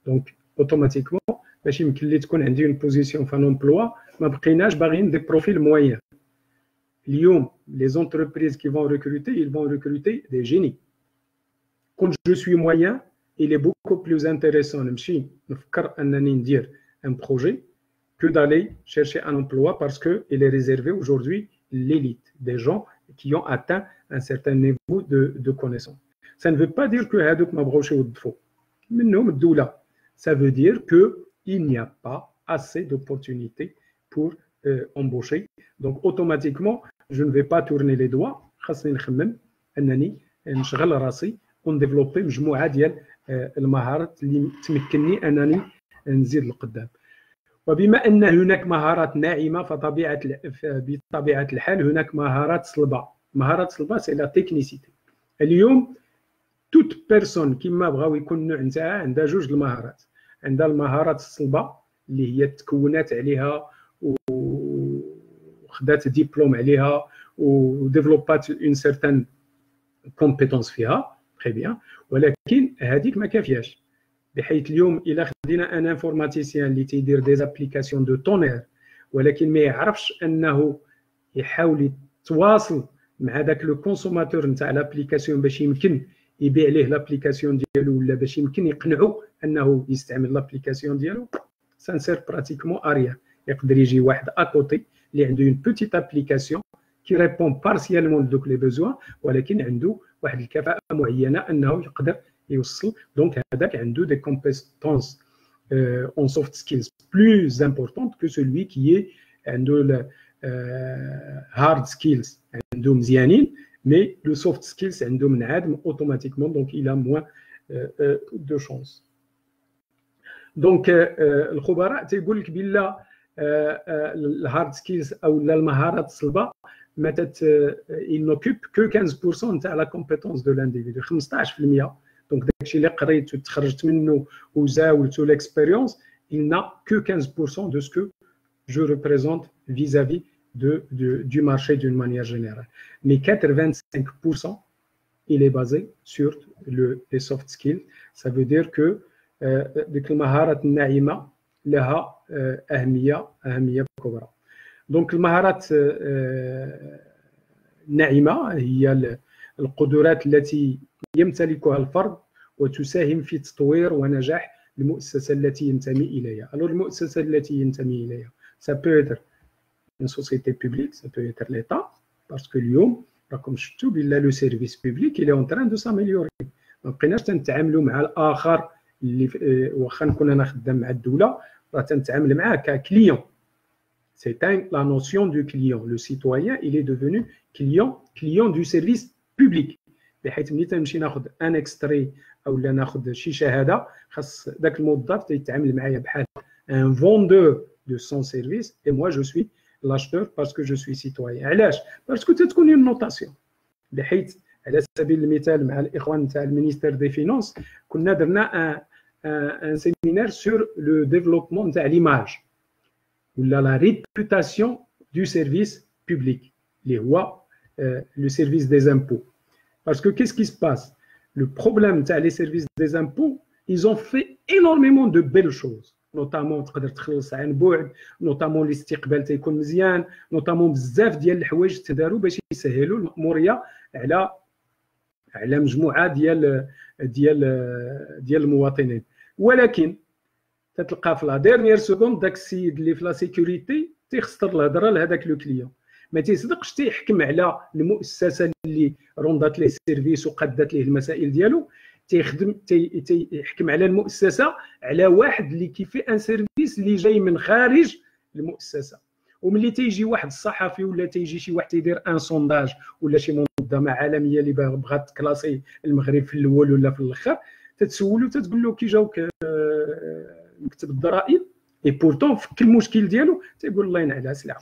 دونك اوتوماتيكمون باش يمكن لي تكون عندي اون بوزيسيون في ان امبلوا ما بقيناش باغيين دي بروفيل موين. اليوم لي زونتربريز كي فون ريكروتي ils vont recruter des génies. كون جو سوي موين il est beaucoup plus intéressant نمشي نفكر انني ندير ان بروجي que d'aller chercher un emploi parce qu'il est réservé aujourd'hui l'élite des gens qui ont atteint un certain niveau de connaissance. Ça ne veut pas dire que هادوك ما بغاوش يوظفوا منهم الدولة. Ça veut dire qu'il n'y a pas assez d'opportunités pour embaucher. Donc automatiquement, je ne vais pas tourner les doigts. خاصني نخمم أنني نشغل راسي ونديفلوبي مجموعة ديال المهارات اللي تمكنني أنني نزيد لقدام. وبما أن هناك مهارات ناعمة بطبيعة الحال هناك مهارات صلبة. مهارات صلبة سي لا تكنيسيتي. اليوم توت بيرسون كيما بغاو يكون النوع نتاعها عندها جوج المهارات. عندها المهارات الصلبة اللي هي تكونات عليها وخدات ديبلوم عليها وديفلوبات اون سيرتان كومبيتونس فيها تري بيان، ولكن هذيك ما كافياش، بحيث اليوم الا خدينا ان انفورماتيسيان اللي تيدير دي زابليكاسيون دو تونير ولكن ما يعرفش انه يحاول يتواصل مع داك لو كونسوماتور نتاع لابليكاسيون باش يمكن يبيع ليه لابليكاسيون ديالو، ولا باش يمكن يقنعو انه يستعمل لابليكاسيون ديالو، سان سير براتيكمون اريا. يقدر يجي واحد اكوتي اللي عنده اون بوتيت ابليكاسيون كي ريبون بارسيالمون لدوك لي بوزوان، ولكن عنده واحد الكفاءه معينه انه يقدر يوصل. دونك هذاك عنده دي كومبيتونس اون سوفت سكيلز بلوز امبورطونت كو سولوي كي عنده هارد سكيلز عندهم مزيانين، مي لو سوفت سكيلز عندهم منعدم اوتوماتيكمون، دونك الى موان دو شونس. دونك الخبراء تيقول لك بلا الهارد سكيلز او المهارات الصلبه ما il n'occupe que 15% نتاع لا كومبيتونس دو لانديفيدو، 15%. دونك داكشي اللي قريت وتخرجت منه وزاولت l'expérience, il n'a que 15% de ce que je représente vis-à-vis du marché d'une manière générale. Mais 85% il est basé sur les soft skills. Ça veut dire que ديك المهارات الناعمه لها اهميه كبرى. دونك المهارات الناعمه هي القدرات التي يمتلكها الفرد وتساهم في تطوير ونجاح المؤسسه التي ينتمي اليها. alors المؤسسه التي ينتمي اليها ça peut être une société publique, ça peut être l'État, parce que اليوم راكم شفتوا بلا لو سيرفيس بوبليك il est en train de s'améliorer. ما بقيناش تنتعاملوا مع الاخر اللي واخا نكون انا خدام مع الدوله راه تنتعامل معاه ككليون. C'est la notion du client. Le citoyen, il est devenu client du service public. بحيث ملي تنمشي ناخذ ان اكستري او لا ناخذ شي شهاده، خاص ذاك الموظف يتعامل معايا بحال ان فوندور دو سون سيرفيس، اي موا جو سوي لاشتور باسكو جو سوي سيتويان. علاش؟ باسكو تتكون اون نوتاسيون. بحيث على سبيل المثال مع الاخوان تاع المينيستير دي فينانس كنا درنا ان سيمينار سور لو ديفلوبمون تاع ليماج ولا لا ريبوتاسيون دو سيرفيس بوبليك اللي هو لو سيرفيس دي زامبو. Parce que qu'est-ce qui se passe? Le problème des services des impôts, ils ont fait énormément de belles choses, notamment تقدر تخلص عن بعد، notamment الاستقبال تيكون مزيان، notamment بزاف ديال الحوايج تداروا باش يسهلوا المأمورية على مجموعة ديال المواطنين. ولكن تتلقى في لا ديرنيير سكوند داك السيد اللي في لا سيكوريتي تيخسر الهضره لهذاك لو كليون، ما تيصدقش تيحكم على المؤسسه اللي روندات ليه السيرفيس وقادات ليه المسائل ديالو، تيحكم على المؤسسه على واحد اللي كيفي ان سيرفيس اللي جاي من خارج المؤسسه. وملي تيجي واحد الصحفي ولا تيجي شي واحد تيدير ان سونداج ولا شي منظمه عالميه اللي بغات تكلاسي المغرب في الاول ولا في الاخر، تتسولو تتقول له كي جاوك مكتب الضرائب اي بورتون فك المشكل ديالو تيقول الله ينعل سلعه.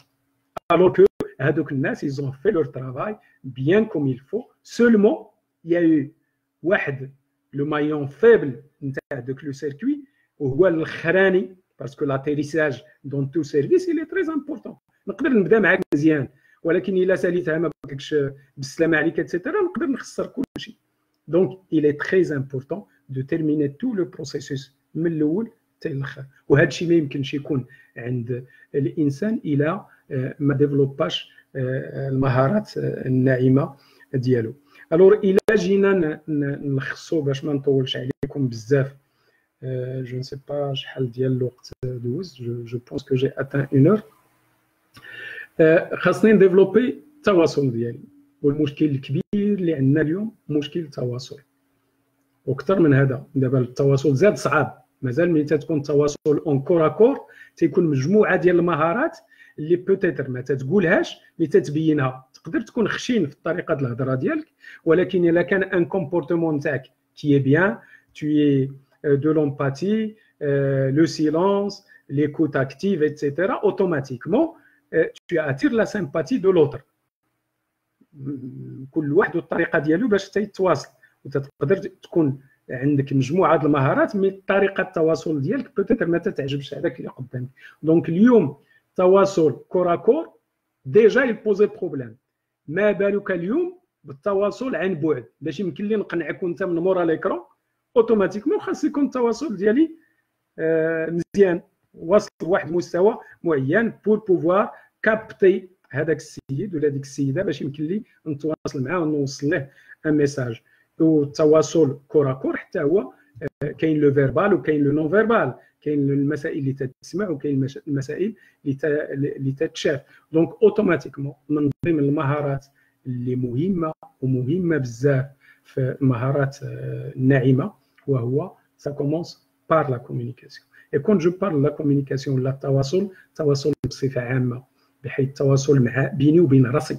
alors que هذوك الناس ils ont fait leur travail bien comme il faut, seulement il y a eu واحد le maillon faible نتاع دوك لو سيركوي وهو الاخراني، باسكو l'atterrissage dans tout service il est très important. نقدر نبدا معاك مزيان ولكن الا ساليتها ما بقاكش بالسلامه عليك اتسيتيرا نقدر نخسر كلشي. donc il est très important de terminer tout le processus من الاول حتى الاخر، وهذا الشيء ما يمكنش يكون عند الانسان الا ما ديفلوباش المهارات الناعمه ديالو. الور الا جينا نلخصوا باش ما نطولش عليكم بزاف، جو نسي با شحال ديال الوقت دوز، جو بونس كو جي اتان اون اور. خاصني نديفلوبي التواصل ديالي، والمشكل الكبير اللي عندنا اليوم مشكل التواصل. واكثر من هذا دابا التواصل زاد صعاب، مازال ملي تكون التواصل اون كور اكور تيكون مجموعه ديال المهارات اللي بوتيتر ما تتقولهاش مي تتبينها. تقدر تكون خشين في الطريقه ديال الهضره ديالك، ولكن الا كان ان كومبورتمون تاعك كي بيان، tu es de l'empathie, le silence, l'écoute active, etc. automatiquement tu attires la sympathie de l'autre. كل واحد والطريقه ديالو باش تيتواصل، وتقدر تكون عندك مجموعه د المهارات مي طريقه التواصل ديالك بوتيتر ما تتعجبش هذاك اللي قدامك. دونك اليوم التواصل كور كور ديجا يبوزي بروبليم. ما بالك اليوم بالتواصل عن بعد. باش يمكن لي نقنعك وانت من مورا ليكرون اوتوماتيكمون خاص يكون التواصل ديالي مزيان واصل لواحد المستوى معين بور بوفوار كابتي هذاك السيد ولا ديك السيده باش يمكن لي نتواصل معاه ونوصل له ان ميساج. والتواصل كره كور حتى هو كاين لو فيربال وكاين لو نون فيربال، كاين المسائل اللي تتسمع وكاين المسائل اللي تتشاف. دونك اوتوماتيكمون من ضمن المهارات اللي مهمه بزاف في المهارات الناعمه وهو ça commence par la communication. Et quand je parle de la communication ولا التواصل بصفه عامه، بحيث التواصل مع بيني وبين راسي،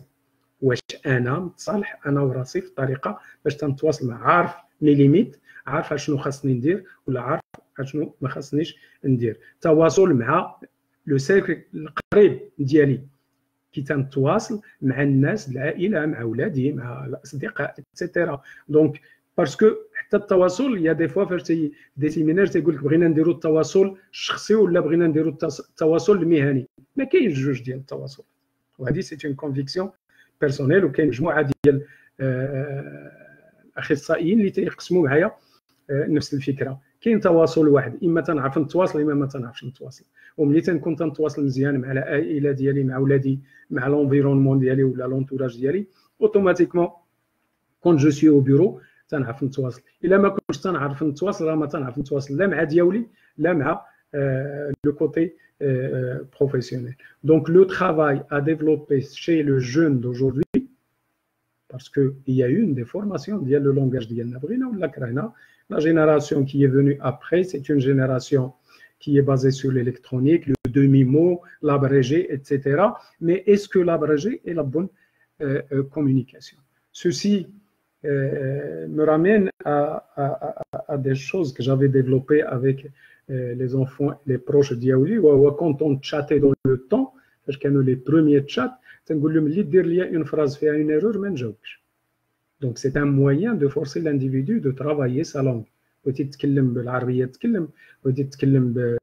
واش انا متصالح انا وراسي في الطريقه باش تنتواصل مع، عارف لي ليميت، عارف اشنو خاصني ندير ولا عارف اشنو ما خاصنيش ندير. تواصل مع لو سيركل القريب ديالي كي تنتواصل مع الناس، العائله، مع اولادي، مع الاصدقاء اكسيتيرا. دونك باسكو حتى التواصل يا دي فوا فاش دي سيمينار تيقول لك بغينا نديروا التواصل الشخصي ولا بغينا نديروا التواصل المهني، ما كاينش جوج ديال التواصل. وهذه سي اون كونفيكسيون بيرسونيل، وكاين مجموعه ديال الاخصائيين اللي تيقسموا معايا نفس الفكره. كاين تواصل واحد، اما تنعرف نتواصل اما ما تنعرفش نتواصل. وملي تنكون تنتواصل مزيان مع العائله ديالي، مع ولادي، مع لونفيرونمون ديالي ولا لونتوراج ديالي، اوتوماتيكمون كون جو سوي او بيرو تنعرف نتواصل. الا ما كنتش تنعرف نتواصل راه ما تنعرف نتواصل لا مع دياولي لا مع le côté professionnel. Donc le travail à développer chez le jeune d'aujourd'hui, parce qu'il y a eu une déformation ديال le langage ديالنا بغينا ولا كرهنا. La génération qui est venue après, c'est une génération qui est basée sur l'électronique, le demi-mot, l'abrégé, etc. Mais est-ce que l'abrégé est la bonne communication? Ceci me ramène à des choses que j'avais développées avec les enfants, les proches d'Yaouli. Quand on chattait dans le temps, parce que les premiers chats, تنقول لهم اللي دير لي une phrase فيها une erreur ما نجاوبش. Donc c'est un moyen de forcer l'individu de travailler sa langue. بغيتي تتكلم بالعربيه تتكلم، بغيتي تتكلم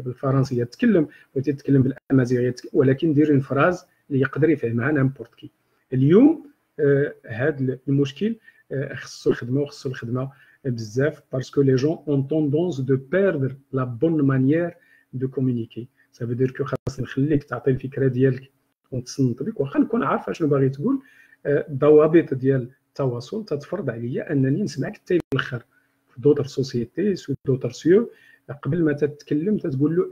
بالفرنسيه تتكلم، بغيتي تتكلم بالامازيغيه ولكن دير une phrase اللي يقدر يفهمها n'importe qui. اليوم هذا المشكل خصو الخدمه بزاف باسكو لي جون اون توندونس دو بيردر لا بون مانيير دو كومونيكي. سا فو دير كو خاص نخليك تعطي الفكره ديالك ونتصنت بك واخا نكون عارف اشنو باغي تقول. الضوابط ديال التواصل تتفرض عليا انني نسمعك حتى الاخر. في دوطر سوسيتي سو دوطر سيو قبل ما تتكلم تتقول له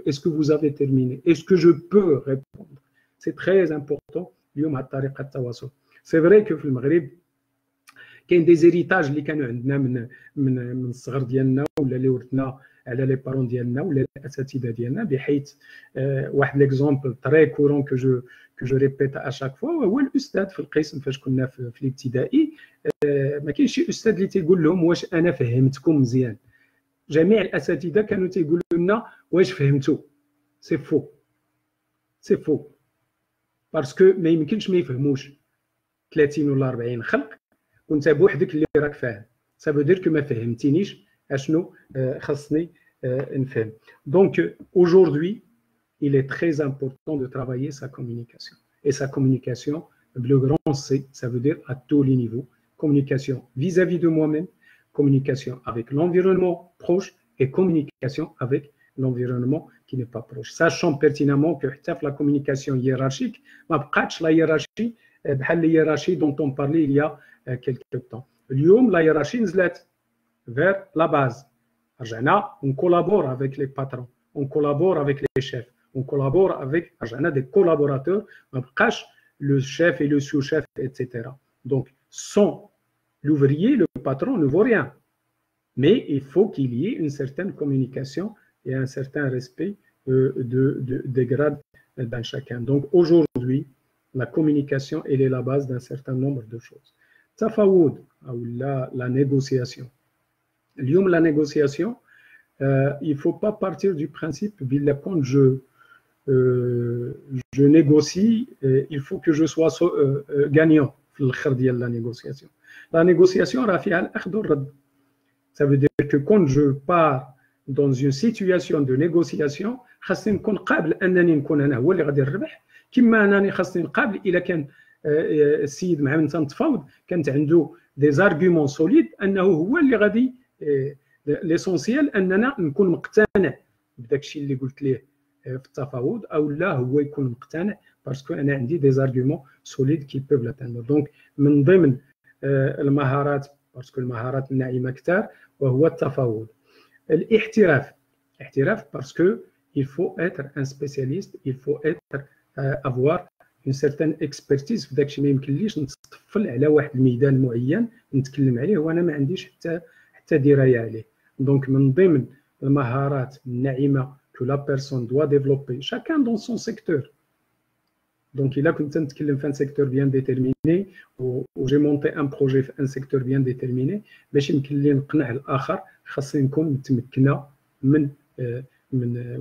اسكو فوز افي تيرميني، اسكو جو بو ريبوندر. سي تري امبورطون اليوم هاد طريقه التواصل. سي فري كو في المغرب كاين دي زيريتاج اللي كانوا عندنا من الصغر ديالنا ولا اللي ورثنا على لي بارون ديالنا ولا الاساتذه ديالنا، بحيث واحد ليكزومبل تري كورون كو جو ريبيت ا شاك فوا هو الاستاذ في القسم. فاش كنا في الابتدائي ما كاينش شي استاذ اللي تيقول لهم واش انا فهمتكم مزيان. جميع الاساتذه كانوا تيقولوا لنا واش فهمتوا. سي فو باسكو ما يمكنش ما يفهموش 30 ولا 40 خلق وانت بوحدك اللي راك فاهم. ça veut dire que ما فهمتينيش اشنو خاصني نفهم. Donc aujourd'hui il est très important de travailler sa communication, et sa communication le grand C, ça veut dire à tous les niveaux. Communication vis-à-vis de moi-même, communication avec l'environnement proche et communication avec l'environnement qui n'est pas proche, sachant pertinemment que la communication hiérarchique ما بقاتش la hiérarchie بحال la hiérarchie dont on parlait il y a quelque temps. اليوم la hiérarchie نزلت vers la base. رجعنا on collabore avec les patrons, on collabore avec les chefs, on collabore avec رجعنا des collaborateurs. ما بقاش le chef et le sous-chef, etc. Donc sans l'ouvrier, le patron ne vaut rien. Mais il faut qu'il y ait une certaine communication et un certain respect des grades d'un chacun. Donc aujourd'hui, la communication elle est la base d'un certain nombre de choses. Tafaoud, ou la négociation. La négociation, il ne faut pas partir du principe quand je négocie, il faut que je sois gagnant dans la négociation. La négociation, ça veut dire que quand je pars dans une situation de négociation, خاصني نكون قابل انني نكون انا هو اللي غادي نربح، كما انني خاصني نقابل الا كان السيد محمد تنتفاوض كانت عنده دي زارغومون سوليد انه هو اللي غادي ليسونسيال اننا نكون مقتنع بداك الشيء اللي قلت ليه في التفاوض، او لا هو يكون مقتنع باسكو انا عندي دي زارغومون سوليد كي بيف لاتاندر. دونك من ضمن المهارات، باسكو المهارات الناعمه كثار، وهو التفاوض. الاحتراف باسكو il faut être un spécialiste, il faut être avoir une certaine expertise في داكشي. ما يمكنليش نتطفل على واحد الميدان معين نتكلم عليه وانا ما عنديش حتى درايه عليه. دونك من ضمن المهارات الناعمه que la personne doit développer chacun dans son secteur. Donc الا كنت نتكلم في un secteur bien déterminé و j'ai monté un projet في un secteur bien déterminé، باش يمكن لي نقنع الاخر خاصني نكون متمكنه من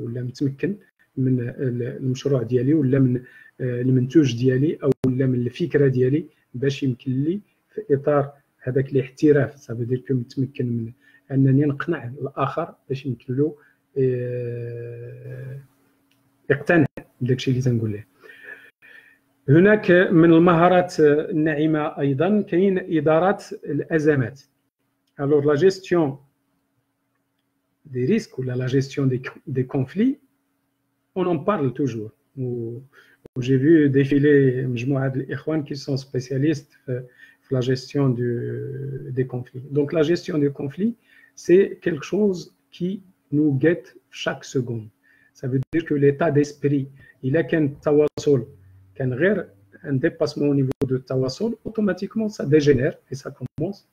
ولا متمكن من المشروع ديالي ولا من المنتوج ديالي او ولا من الفكره ديالي، باش يمكن لي في اطار هذاك الاحتراف صافي دير كو متمكن من انني نقنع الاخر باش يمكن له يقتنع بداكشي اللي تنقول له. هناك من المهارات الناعمه ايضا كاين اداره الازمات. alors la gestion des risques ou la gestion des conflits, on en parle toujours. J'ai vu défiler مجموعة الإخوان qui sont spécialistes في la gestion des conflits. Donc la gestion des conflits, c'est quelque chose qui nous guette chaque seconde. Ça veut dire que l'état d'esprit, il a qu'un tawassul, qu'un غير un dépassement au niveau de tawassul, automatiquement ça dégénère et ça commence,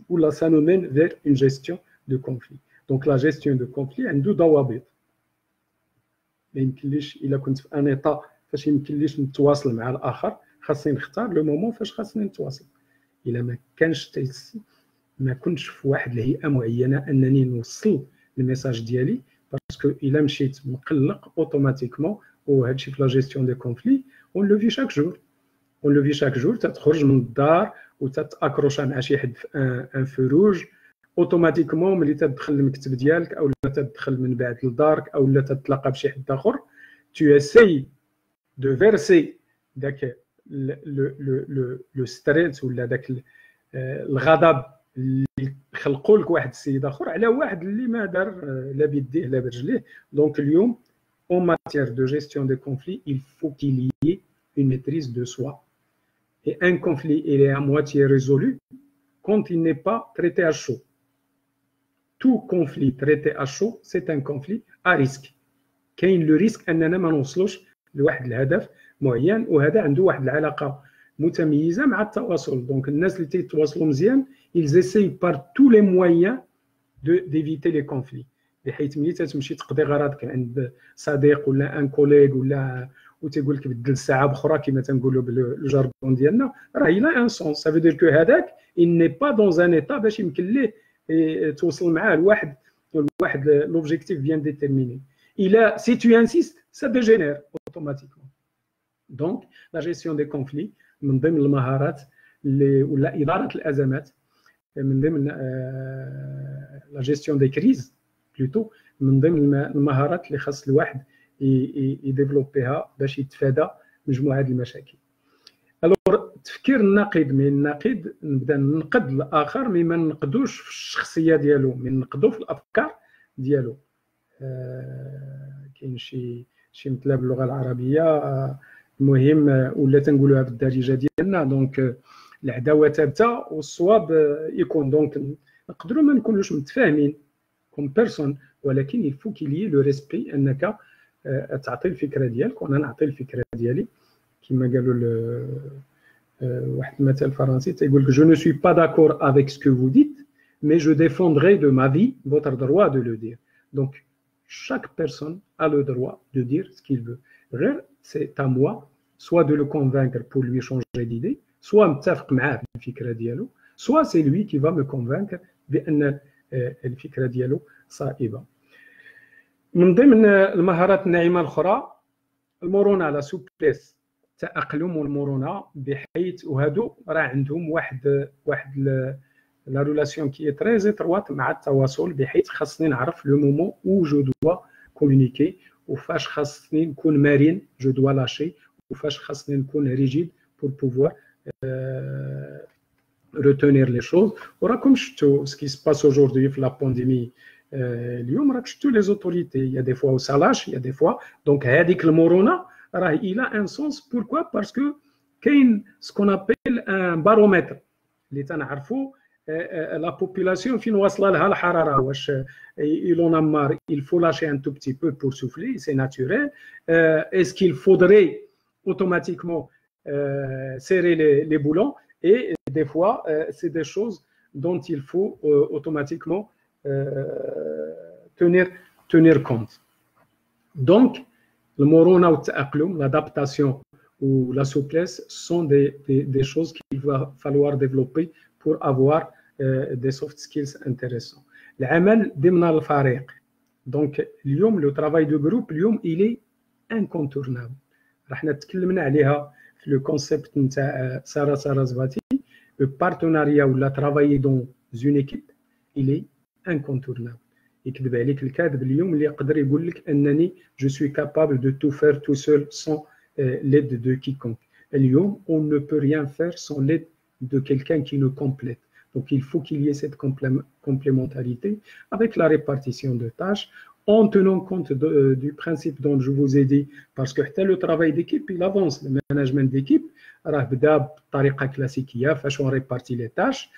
ou là ça nous mène vers une gestion de conflit. Donc la gestion de conflit عنده ضوابط. ما يمكنليش الا كنت في ان ايطا فاش يمكنليش نتواصل مع الاخر، خاصني نختار لو مومون فاش خاصني نتواصل. الا ما كانش ما كنتش في واحد الهيئه معينه انني نوصل الميساج ديالي، باسكو الا مشيت مقلق اوتوماتيكمون، وهذا الشيء في لا جيستيون دي كونفلي اون لو في شاك جور. اون لو في شاك جور تتخرج من الدار وتتاكروشا مع شي حد في ان فروج، اوتوماتيكمون ملي تدخل المكتب ديالك او تدخل من بعد لدارك او لا تتلاقى بشي حد اخر، tu essayes de verser داك لو ستريس ولا داك الغضب اللي خلقوا لك واحد السيد اخر على واحد اللي ما دار لا بيديه لا برجليه. دونك اليوم en matière de gestion des conflits, il faut qu'il y ait une maîtrise de soi. Et un conflit, il est à moitié résolu quand il n'est pas traité à chaud. Tout conflit traité à chaud, c'est un conflit à risque. كاين لو ريسك اننا ما نوصلوش لواحد الهدف معين، وهذا عنده واحد العلاقه متميزه مع التواصل. دونك الناس اللي تيتواصلوا مزيان ils essayent par tous les moyens d'éviter les conflits، بحيث ملي تمشي تقضي غرضك عند صديق ولا ان كوليغ ولا وتيقول لك بدل الساعه باخرى كما تنقولوا بالجارغون ديالنا، راه الا ان سون سا فو دير كو هذاك il n'est pas dans un état باش يمكن ليه توصل معاه لواحد l'objectif bien déterminé. Si tu insistes, ça dégénère automatiquement. Donc, la gestion des conflits, من ضمن المهارات ولا إدارة الأزمات، من ضمن la gestion des crises plutôt، من ضمن المهارات اللي خاص الواحد يديفلوبيها باش يتفادى مجموعة المشاكل. الوغ التفكير النقيض، من النقيض نبدا ننقد الاخر، مي ما ننقدوش في الشخصيه ديالو، من نقدو في الافكار ديالو. كاين شي مطلب باللغه العربيه المهم ولا تنقولوها بالدارجه ديالنا، دونك العداوه ثابته والصواب يكون. دونك نقدروا ما نكونوش متفاهمين كوم بيرسون، ولكن يفو كيلي لو ريسبي انك تعطي الفكره ديالك وانا نعطي الفكره ديالي. كما قالوا واحد المثل فرنسي تيقول لك جو نو سوي با داكور افيك سكو فو ديت مي جو ديفوندري دو ما في فوتر دروا دو لو دير. دونك chaque personne a le droit de dire ce qu'il veut. C'est à moi soit de le convaincre pour lui changer d'idée, soit متفق معاه في الفكره ديالو، soit c'est lui qui va me convaincre بان الفكره ديالو صائبه. من ضمن المهارات الناعمه الاخرى المرونه، لا سوبليس، التأقلم والمرونه، بحيث وهادو راه عندهم واحد لا ريلاسيون كي تري اتروات مع التواصل، بحيث خاصني نعرف لو مومون او جو دوا كومونيكي، وفاش خاصني نكون مرن جو دوا لاشي، وفاش خاصني نكون ريجيد pour pouvoir retenir les choses. Comme ce qui se passe aujourd'hui avec la pandémie, tous les autorités, il y a des fois où ça lâche, il y a des fois. Donc, le morona, il a un sens. Pourquoi? Parce que ce qu'on appelle un baromètre. La population, il en a marre, il faut lâcher un tout petit peu pour souffler, c'est naturel. Est-ce qu'il faudrait automatiquement serrer les boulons? Et des fois, c'est des choses dont il faut automatiquement tenir compte. Donc, le morona ou l'adaptation ou la souplesse sont des choses qu'il va falloir développer pour avoir des soft skills intéressants. العمل ضمن الفريق. Donc, le travail de groupe, il est incontournable. راح تكلمنا عليها في le concept نتاع سارة ساراسفاتي. Le partenariat ou la travailler dans une équipe, il est incontournable. يكذب عليك الكاذب اليوم اللي يقدر يقول لك أنني je suis capable de tout faire tout seul sans l'aide de quiconque. اليوم, on ne peut rien faire sans l'aide de quelqu'un qui nous complète. Donc, il faut qu'il y ait cette complémentarité avec la répartition de tâches, en tenant compte du principe dont je vous ai dit, parce que le travail d'équipe, il avance. Le management d'équipe, on répartit les tâches.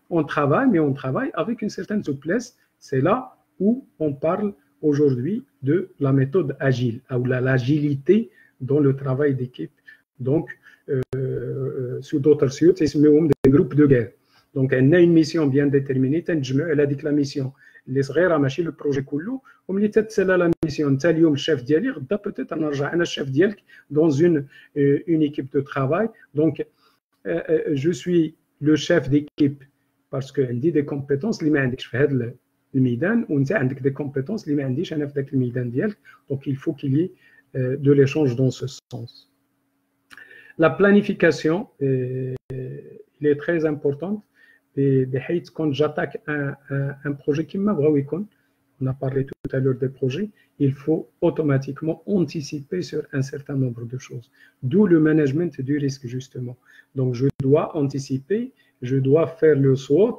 On travaille, mais on travaille avec une certaine souplesse. C'est là où on parle aujourd'hui de la méthode agile, ou l'agilité dans le travail d'équipe. Donc, sous d'autres sites, c'est des groupes de guerre. Donc, on a une mission bien déterminée. Elle a dit que la mission, les صغيرة ماشي le projet كله. وملي تتسالى la mission, انت اليوم الشيف ديالي غدا peut-être نرجع انا الشيف ديالك dans une équipe de travail. Donc, je suis le chef d'équipe parce que عندي des compétences اللي ما عندكش في هذا الميدان وانت عندك des compétences اللي ما عنديش انا في ذاك الميدان ديالك. Donc, il faut qu'il y ait de l'échange dans ce sens. La planification est très importante. Quand j'attaque un projet qui m'a vraiment, on a parlé tout à l'heure des projets, il faut automatiquement anticiper sur un certain nombre de choses. D'où le management du risque, justement. Donc, je dois anticiper, je dois faire le SWOT,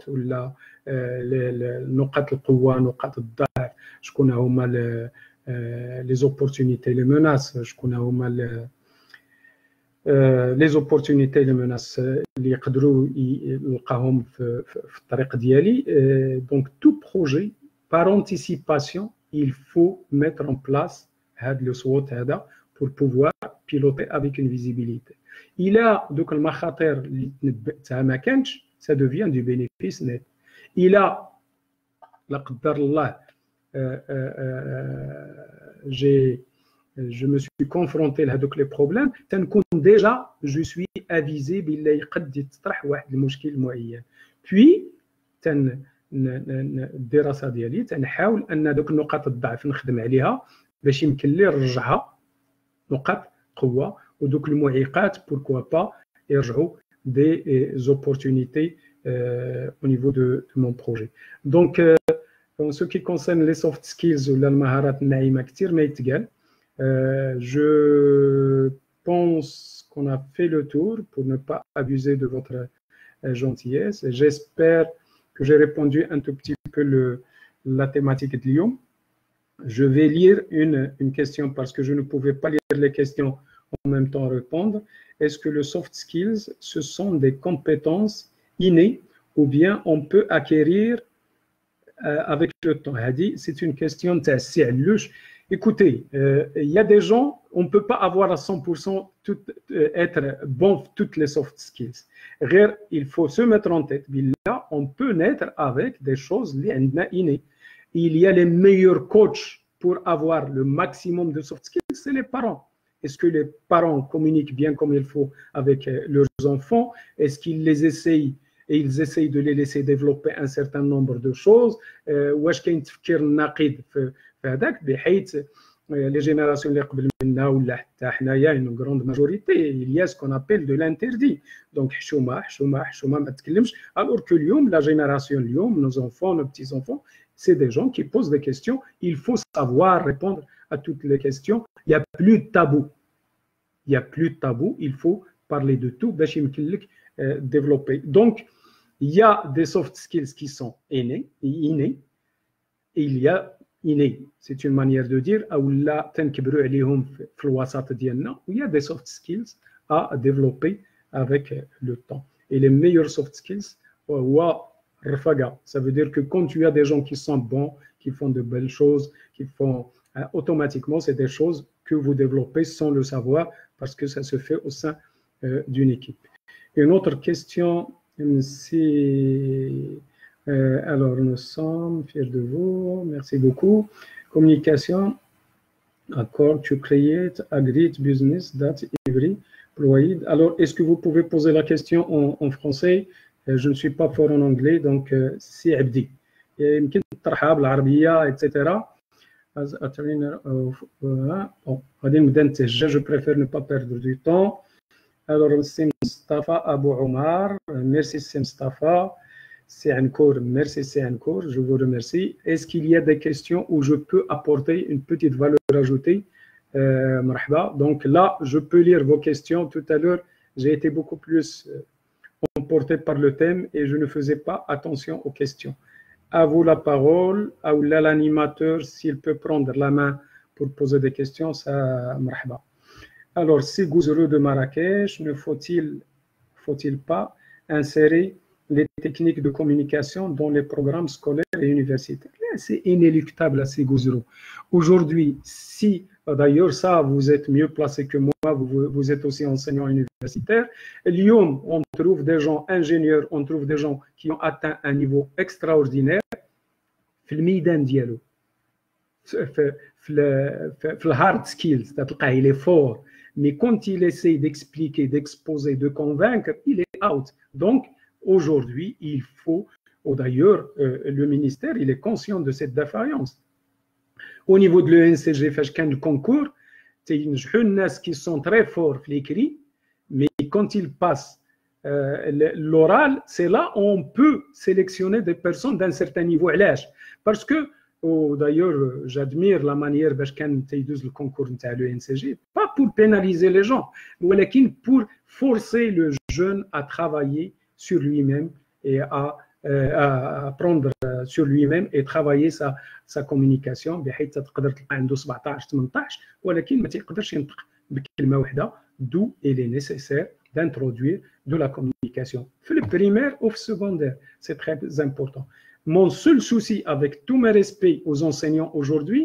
les opportunités, les menaces, les opportunités, les menaces اللي يقدروا يلقاهم في الطريق ديالي. Donc tout projet par anticipation, il faut mettre en place le SWOT هذا pour pouvoir piloter avec une visibilité. Il a دوك المخاطر اللي تنبأتها ما كانش, ça devient du bénéfice net. Il a لا قدر الله je me suis confronté à tous les problèmes, déjà je suis avisé باللي يقد يتطرح واحد المشكل معين. Puis الدراسه ديالي تنحاول ان دوك نقاط الضعف نخدم عليها باش يمكن لي نرجعها نقاط قوه, ودوك المعيقات pourquoi pas يرجعوا des opportunités au niveau de mon projet. Donc en ce qui concerne les soft skills ولا المهارات الناعمه كثير ما يتقال. Je pense qu'on a fait le tour pour ne pas abuser de votre gentillesse. J'espère que j'ai répondu un tout petit peu la thématique de Lyon. Je vais lire une question parce que je ne pouvais pas lire les questions en même temps répondre. Est-ce que le soft skills, ce sont des compétences innées ou bien on peut acquérir avec le temps? C'est une question assez louche. Écoutez, il y a des gens, on ne peut pas avoir à 100% être bon toutes les soft skills. Il faut se mettre en tête, là, on peut naître avec des choses innées. Il y a les meilleurs coachs pour avoir le maximum de soft skills, c'est les parents. Est-ce que les parents communiquent bien comme il faut avec leurs enfants? Est-ce qu'ils les essayent et ils essayent de les laisser développer un certain nombre de choses? واش كاين تفكير ناقد في هذاك بحيث les générations اللي قبل منا ولا حتى حنايا une grande majorité il y a ce qu'on appelle de l'interdit. Donc حشومه ما تتكلمش. Alors que اليوم la génération اليوم nos enfants, nos petits-enfants, c'est des gens qui posent des questions. Il faut savoir répondre à toutes les questions. Il n'y a plus de tabou. Il n'y a plus de tabou. Il faut parler de tout, باش يمكن لك développer. Donc, il y a des soft skills qui sont innés, et il y a inné, c'est une manière de dire, ou là, تنكبروا عليهم في الوسط ديالنا, il y a des soft skills à développer avec le temps. Et les meilleurs soft skills, ça veut dire que quand tu as des gens qui sont bons, qui font de belles choses, qui font automatiquement, c'est des choses que vous développez sans le savoir parce que ça se fait au sein d'une équipe. Une autre question, alors nous sommes fiers de vous, merci beaucoup. Communication, accord, to create a great business that every employee. Alors, est-ce que vous pouvez poser la question en français? Je ne suis pas fort en anglais, donc c'est Abdi. يمكن تطرحها بالعربية etc. As a trainer of غادي نبدا نتهجى, je préfère ne pas perdre du temps. Alors, c'est Mustafa Abou Omar, merci c'est Mustafa. C'est Ankour, merci c'est Ankour, je vous remercie. Est-ce qu'il y a des questions où je peux apporter une petite valeur ajoutée? Marhaba. Donc là, je peux lire vos questions. Tout à l'heure, j'ai été beaucoup plus emporté par le thème et je ne faisais pas attention aux questions. À vous la parole, à l'animateur, s'il peut prendre la main pour poser des questions, ça marhaba. Alors, si Gouzereux de Marrakech, ne faut-il pas insérer les techniques de communication dans les programmes scolaires et universitaires? C'est inéluctable à ces Gouzereux. Aujourd'hui, si, d'ailleurs, ça, vous êtes mieux placé que moi, vous êtes aussi enseignant universitaire. Lyon, on trouve des gens ingénieurs, on trouve des gens qui ont atteint un niveau extraordinaire. في الميدان ديالو في الهارد سكيلز تلقاه il est fort, mais quand il essaie d'expliquer, d'exposer, de convaincre, il est out. Donc aujourd'hui il faut, d'ailleurs le ministère il est conscient de cette défaillance. Au niveau de l'ENCG فاش كان الكونكور تينجحوا الناس qui sont très forts في l'écrit, mais quand ils passent l'oral, c'est là où on peut sélectionner des personnes d'un certain niveau. Parce que, d'ailleurs, j'admire la manière dont le concours de l'ENCG, pas pour pénaliser les gens, mais pour forcer le jeune à travailler sur lui-même et à apprendre sur lui-même et travailler sa communication. بحيث تقدر تلقى عنده 17 18 ولكن ما تيقدرش ينطق بكلمة واحدة, d'où il est nécessaire d'introduire de la communication. Le primaire ou le secondaire, c'est très important. Mon seul souci, avec tous mes respects aux enseignants aujourd'hui,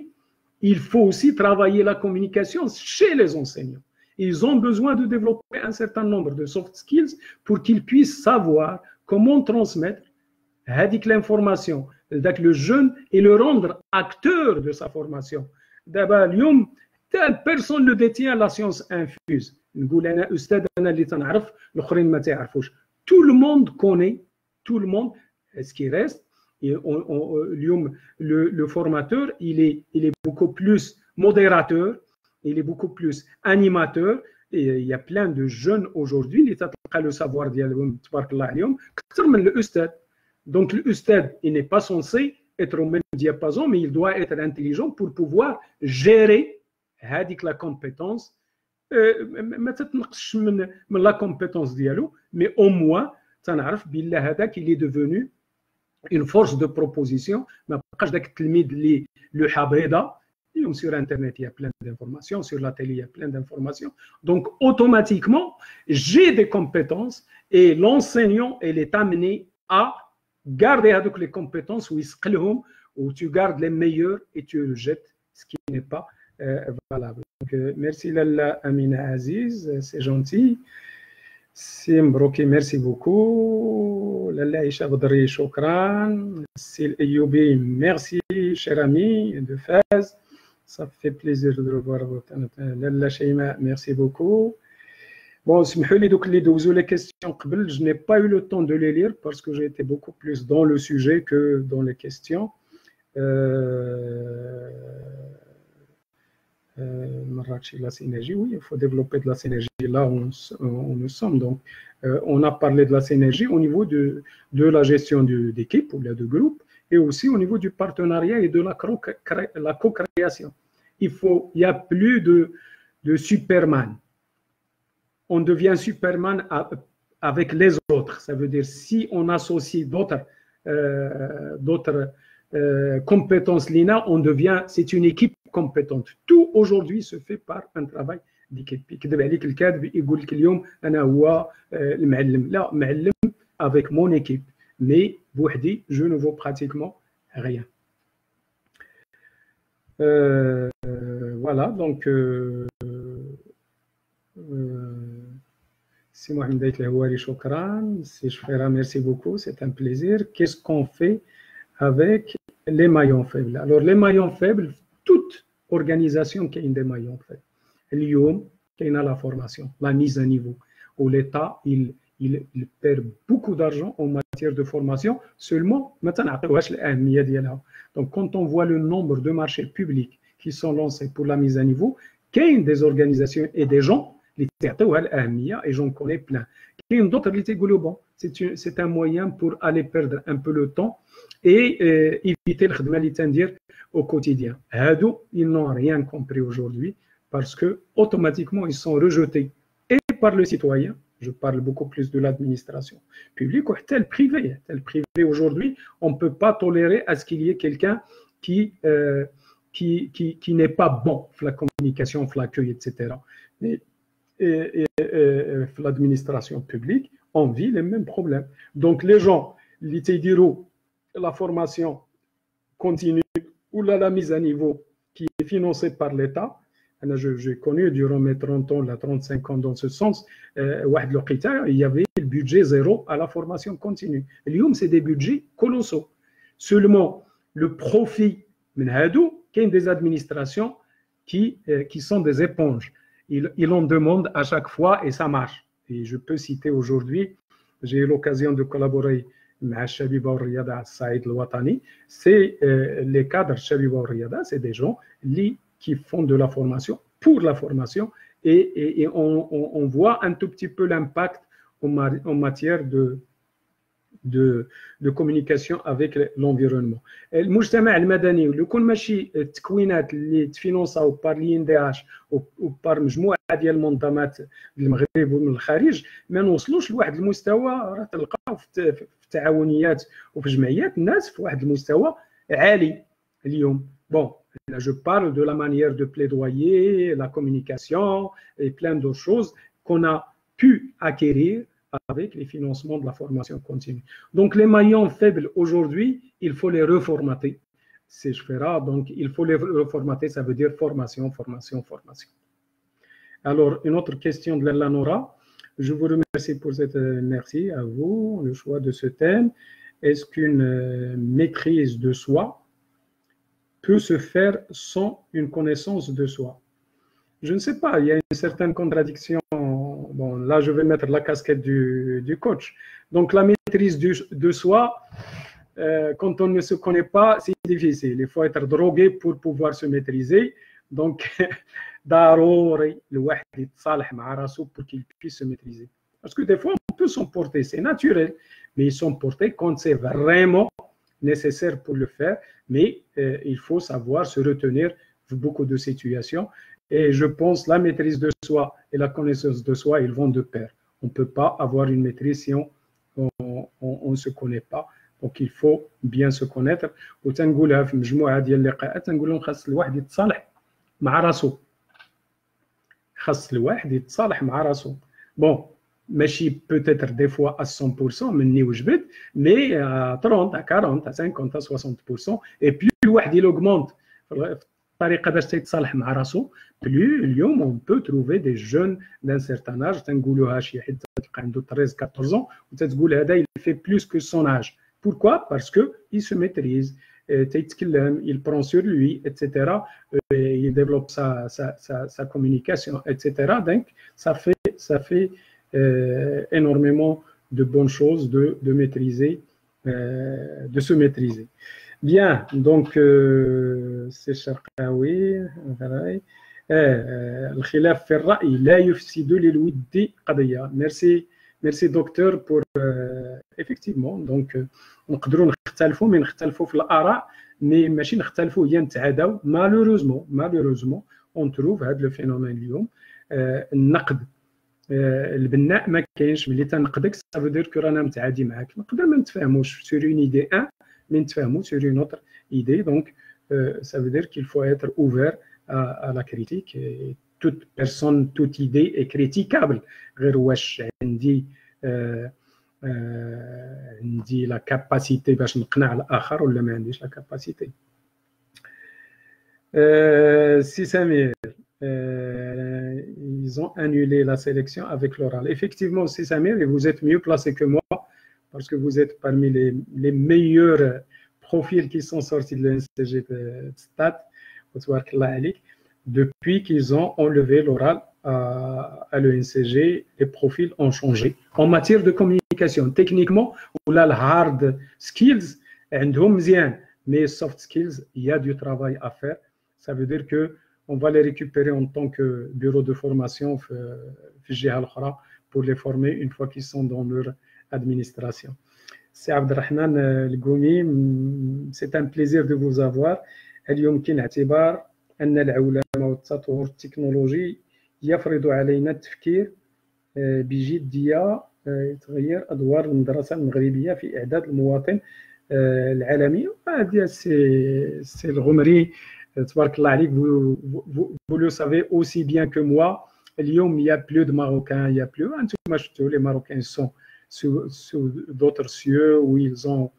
il faut aussi travailler la communication chez les enseignants. Ils ont besoin de développer un certain nombre de soft skills pour qu'ils puissent savoir comment transmettre l'information, le jeune, et le rendre acteur de sa formation. D'abord, personne ne détient la science infuse. نقول انا استاذ انا اللي تنعرف الاخرين ما تعرفوش. Tout le monde connaît, tout le monde, ce qui reste. Le formateur il est beaucoup plus modérateur, il est beaucoup plus animateur. Et il y a plein de jeunes aujourd'hui اللي تلقى le savoir ديالهم تبارك الله عليهم اكثر من الاستاذ. Donc l'ustad il n'est pas censé être au même diapason, mais il doit être intelligent pour pouvoir gérer la compétence. ما تتنقصش من la compétence ديالو, mais au moins تنعرف بالله هذاك il est devenu une force de proposition. ما بقاش داك التلميذ اللي لو حبيضه. Sur internet il y a plein d'informations, sur la télé il y a plein d'informations, donc automatiquement j'ai des compétences et l'enseignant il est amené à garder avec les compétences où tu gardes les meilleurs et tu rejettes ce qui n'est pas valable. Donc, merci Lalla Amina Aziz, c'est gentil. C'est Mbroki, merci beaucoup. Lalla Aïcha Badri, shukran. Sil Ayyoubi, merci cher ami de Fès. Ça fait plaisir de revoir votre Lalla Sheima, merci beaucoup. Bon, les questions, je n'ai pas eu le temps de les lire parce que j'ai été beaucoup plus dans le sujet que dans les questions. La synergie, oui, il faut développer de la synergie là où nous sommes. Donc, on a parlé de la synergie au niveau de la gestion d'équipe ou de groupe et aussi au niveau du partenariat et de la co-création. Il n'y a plus de Superman. on devient Superman avec les autres. Ça veut dire si on associe d'autres compétences l'INA, c'est une équipe compétente. Tout aujourd'hui se fait par un travail d'équipe. يكذب عليك الكاتب يقول لك اليوم انا هو المعلم، لا معلم avec mon équipe, mais بوحدي je ne vaux pratiquement rien. Voilà, donc si Mohamed Daït-Lehouari, shukran. Si Shfera, merci beaucoup, c'est un plaisir. Qu'est-ce qu'on fait avec les maillons faibles? Alors, les maillons faibles, toute organisation qui a des maillons faibles. اليوم كاينه la formation, la mise à niveau, où l'État il perd beaucoup d'argent en matière de formation, seulement ما تنعطيوهاش الأهمية ديالها. Donc quand on voit le nombre de marchés publics qui sont lancés pour la mise à niveau, كاين des organisations et des gens اللي تعطيوها الأهمية, et j'en connais plein. كاين d'autres اللي تيقولوا bon, c'est un moyen pour aller perdre un peu le temps et éviter الخدمة اللي تندير au quotidien. هادو ils n'ont rien compris aujourd'hui, parce que automatiquement ils sont rejetés et par le citoyen. Je parle beaucoup plus de l'administration publique ou tel privé. Tel privé aujourd'hui, on ne peut pas tolérer à ce qu'il y ait quelqu'un qui n'est pas bon dans la communication, dans l'accueil, etc. Et l'administration publique, on vit les mêmes problèmes. Donc les gens, la formation continue ou la mise à niveau qui est financée par l'État. J'ai connu durant mes 30 ans, 35 ans dans ce sens, il y avait le budget zéro à la formation continue. L'IOM, c'est des budgets colossaux. Seulement, le profit, il y a des administrations qui sont des éponges. Ils en demandent à chaque fois et ça marche. Et je peux citer aujourd'hui, j'ai eu l'occasion de collaborer avec Shabiba al-Riyada Saïd al-Watani. C'est les cadres Shabiba al-Riyada, c'est des gens qui font de la formation pour la formation et on voit un tout petit peu l'impact en matière de communication avec l'environnement. المجتمع المدني اللي يكون ماشي التكوينات اللي تفينونساو بار الINDH وبار مجموعه ديال المنظمات المغرب ومن الخارج ما نوصلوش لواحد المستوى. راه تلقاو في التعاونيات وفي جمعيات الناس في واحد المستوى عالي اليوم. Bon, là, je parle de la manière de plaidoyer, la communication et plein d'autres choses qu'on a pu acquérir avec les financements de la formation continue. Donc, les maillons faibles aujourd'hui, il faut les reformater. C'est Shfera, donc il faut les reformater, ça veut dire formation, formation, formation. Alors, une autre question de Lalla Nora. Je vous remercie pour cette. Merci à vous, le choix de ce thème. Est-ce qu'une maîtrise de soi peut se faire sans une connaissance de soi? Je ne sais pas, il y a une certaine contradiction. Bon, là, je vais mettre la casquette du coach. Donc, la maîtrise de soi, quand on ne se connaît pas, c'est difficile. Il faut être drogué pour pouvoir se maîtriser. Donc, ضروري الواحد يتصالح مع راسو pour qu'il puisse se maîtriser. Parce que des fois, on peut s'emporter, c'est naturel, mais ils sont portés quand c'est vraiment nécessaire pour le faire, mais il faut savoir se retenir de beaucoup de situations. Et je pense la maîtrise de soi et la connaissance de soi, ils vont de pair. On ne peut pas avoir une maîtrise si on ne se connaît pas. Donc il faut bien se connaître. وتنقولها في مجموعة ديال اللقاءات تنقول لهم خاص الواحد يتصالح مع راسو. خاص الواحد يتصالح مع راسو. Bon, ماشي peut-être des fois à 100% مني وجبت, mais à 30, à 40, à 50, à 60%. Et plus الواحد il augmente الطريقة باش يتصالح مع راسو, plus اليوم on peut trouver des jeunes d'un certain âge, تنقولوها شي حد تلقى عنده 13 14 ans وتتقول هذا il fait plus que son âge. Pourquoi? Parce qu'il se maîtrise, il prend sur lui, etc. Il développe sa communication, etc. Donc, ça fait énormément de bonnes choses de maîtriser, de se maîtriser. Bien, donc, c'est Sharqawi. الخلاف في الرأي لا يفسد للود قضية. Merci docteur pour effectivement donc نقدروا نختلفوا mais نختلفوا في الآراء mais ماشي نختلفوا هي نتعاداو. malheureusement on trouve هذا الفينومين اليوم النقد البناء ما كاينش ملي تنقدك ça veut dire que رانا متعادي معاك نقدر ما نتفاهموش sur une idée 1 mais نتفاهموا sur une autre idée donc ça veut dire qu'il faut être ouvert à la critique et toute personne toute idée est critiquable غير واش عندي عندي la capacité باش نقنع الاخر ولا ما عنديش la capacité. Si Samir, ils ont annulé la sélection avec l'oral. Effectivement, si Samir, et vous êtes mieux placé que moi, parce que vous êtes parmi les meilleurs profils qui sont sortis de l'NCG de Stade, depuis qu'ils ont enlevé l'oral à l'ENCG, les profils ont changé. En matière de communication, techniquement, ou là, le hard skills, mais soft skills, il y a du travail à faire. Ça veut dire qu'on va les récupérer en tant que bureau de formation pour les former une fois qu'ils sont dans leur administration. C'est Abdelrahman Lgoumi, c'est un plaisir de vous avoir. اليوم كاين اعتبار أن العولمة والتطور التكنولوجي يفرض علينا التفكير بجدية يتغير أدوار المدرسة المغربية في إعداد المواطن العالمي. هذه سي الغمري تبارك الله عليك. Vous le savez aussi bien que moi. اليوم il y a plus de Marocains, il y a plus. أنتم شفتوا les Marocains sont sous d'autres cieux où ils ont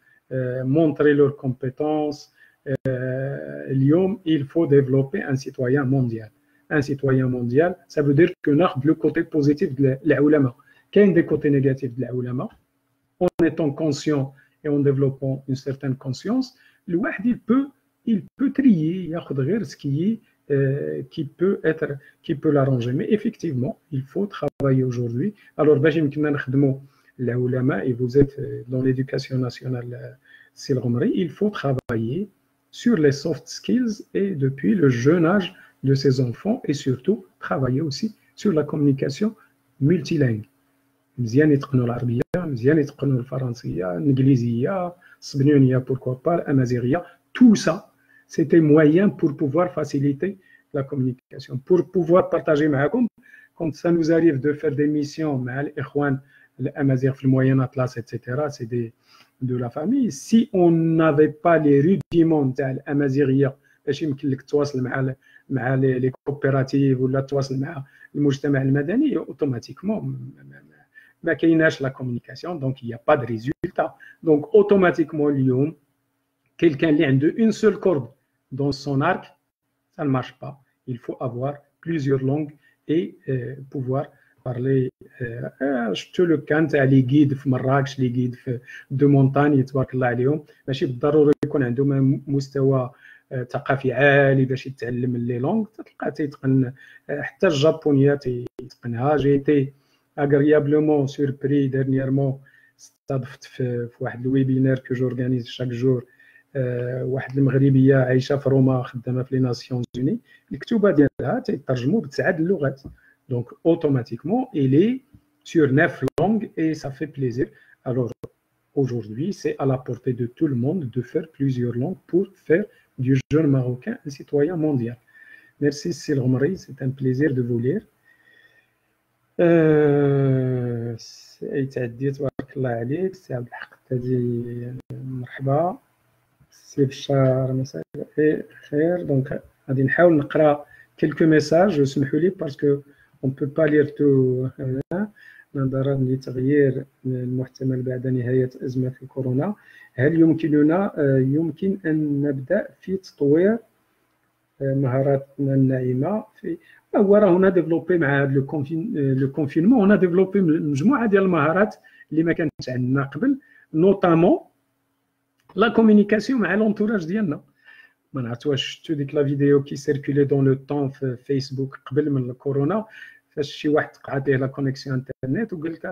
montré leurs compétences. اليوم il faut développer un citoyen mondial. Un citoyen mondial, ça veut dire que ناخذ le côté positif de العلماء. كاين des côtés négatifs de العلماء. En étant conscient et en développant une certaine conscience, الواحد il peut trier, ياخذ غير ce qui peut l'arranger. Mais effectivement, il faut travailler aujourd'hui. Alors باش يمكننا نخدموا العلماء et vous êtes dans l'éducation nationale سي الغمري, il faut travailler sur les soft skills et depuis le jeune âge de ces enfants et surtout travailler aussi sur la communication multilingue. مزيان يتقنوا العربية، مزيان يتقنوا الفرنسية، الإنجليزية، الصبنيونية pourquoi pas, l'amazighiya. Tout ça, c'était moyen pour pouvoir faciliter la communication, pour pouvoir partager معكم. Quand ça nous arrive de faire des missions مع الإخوان الأمازيغ في الموين أطلس etc. c'est de la famille. Si on n'avait pas les rudiments تاع الأمازيغية باش يمكن لك تواصل مع les coopératives ولا تواصل مع المجتمع المدني automatiquement ما كايناش la communication, donc il n'y a pas de résultat. Donc automatiquement اليوم quelqu'un اللي عنده une seule corde dans son arc, ça ne marche pas. Il faut avoir plusieurs langues et pouvoir parler. شفتوا لو كان تاع لي غيد في مراكش، لي غيد في دو مونتاني تبارك الله عليهم، ماشي بالضروره يكون عندهم مستوى ثقافي عالي باش يتعلم لي لونغ، تلقى تيتقن حتى الجابونيه تيتقنها. جيتي agréablement surpris dernièrement استضفت في واحد الويبينار كو جورغانيز شاك جور واحد المغربيه عايشه في روما خدامه في لي ناسيونز اوني، الكتوبه ديالها تيترجموا ب9 اللغات. Donc automatiquement il est sur 9 langues et ça fait plaisir. Alors aujourd'hui c'est à la portée de tout le monde de faire plusieurs langues pour faire du jeune marocain un citoyen mondial. Merci Sil Omri, c'est un plaisir de vous lire. سعيد تبارك الله عليك سي عبد الحق التاجي، مرحبا سي بشار، مساء الخير. دونك غادي نحاول نقرا quelques messages، اسمحوا لي باسكو on peut pas lire tout. نظرا لتغيير المحتمل بعد نهاية أزمة الكورونا، هل يمكن أن نبدأ في تطوير مهاراتنا الناعمة في هنا ديفلوبي مع هذا لو كونفينمون. هنا ديفلوبي مجموعة ديال المهارات اللي ما كانتش عندنا قبل، نوطامون لا كومونيكاسيون مع لونتوراج ديالنا. ما نعرفت واش شفتوا ديك لا فيديو كي سيركولي دون لو طون في فيسبوك قبل من الكورونا، فاش شي واحد تقعد ليه لا كونيكسيون انترنت وقال لك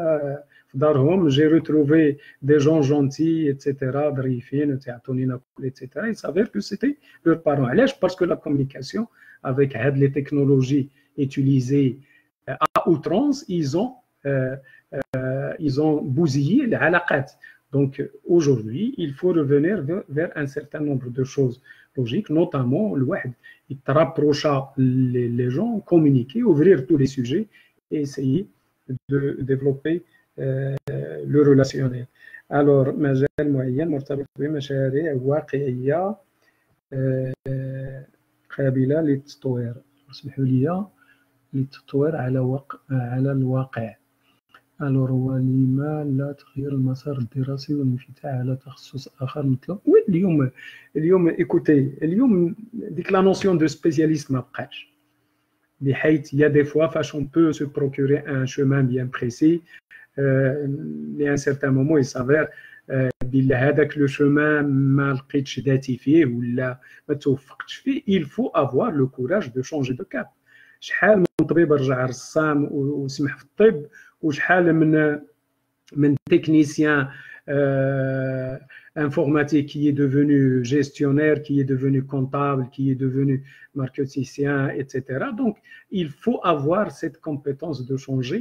في دارهم جي روتروفي دي جون جونتي اتسيتيرا ظريفين وتعطوني ناكل اتسيتيرا. اي سافير كو سيتي لور بارون. علاش؟ باسكو لا كومونيكاسيون avec هاد لي تكنولوجي utilisées à outrance, ils ont bousillé les علاقات. Donc aujourd'hui, il faut revenir vers un certain nombre de choses logiques, notamment le واحد يترابروشا les gens, communiquer, ouvrir tous les sujets et essayer de développer le relationnel. Alors مجال معين مرتبط بمشاريع واقعية قابلة للتطوير. اسمحوا لي للتطوير على الواقع. alors هو لما لا تغيير المسار الدراسي والانفتاح على تخصص آخر مثله. اليوم écoutez اليوم ديك la notion de spécialiste ما بقاش. بحيث il y a des fois فاش on peut se procurer un chemin bien précis mais à un certain moment il s'avère بلا هذاك لو chemin ما لقيتش ذاتي فيه ولا ما توفقتش فيه. il faut avoir le courage de changer de cap. شحال من طبيب رجع رسام وسمح في الطب وشحال من technicien informatique qui est devenu gestionnaire, qui est devenu comptable, qui est devenu marketicien, etc. Donc, il faut avoir cette compétence de changer.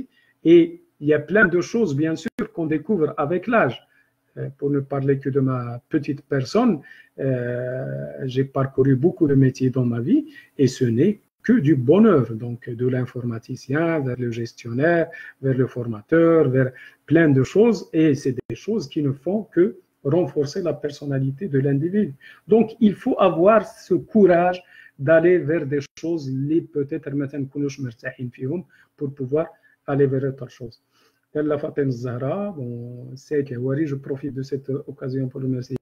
Et il y a plein de choses, bien sûr, qu'on découvre avec l'âge. Pour ne parler que de ma petite personne, j'ai parcouru beaucoup de métiers dans ma vie et ce n'est que du bonheur, donc de l'informaticien vers le gestionnaire, vers le formateur, vers plein de choses, et c'est des choses qui ne font que renforcer la personnalité de l'individu. Donc il faut avoir ce courage d'aller vers des choses les peut-être pour pouvoir aller vers autre chose. La Fatem Zahra, bon, c'est que je profite de cette occasion pour le remercier.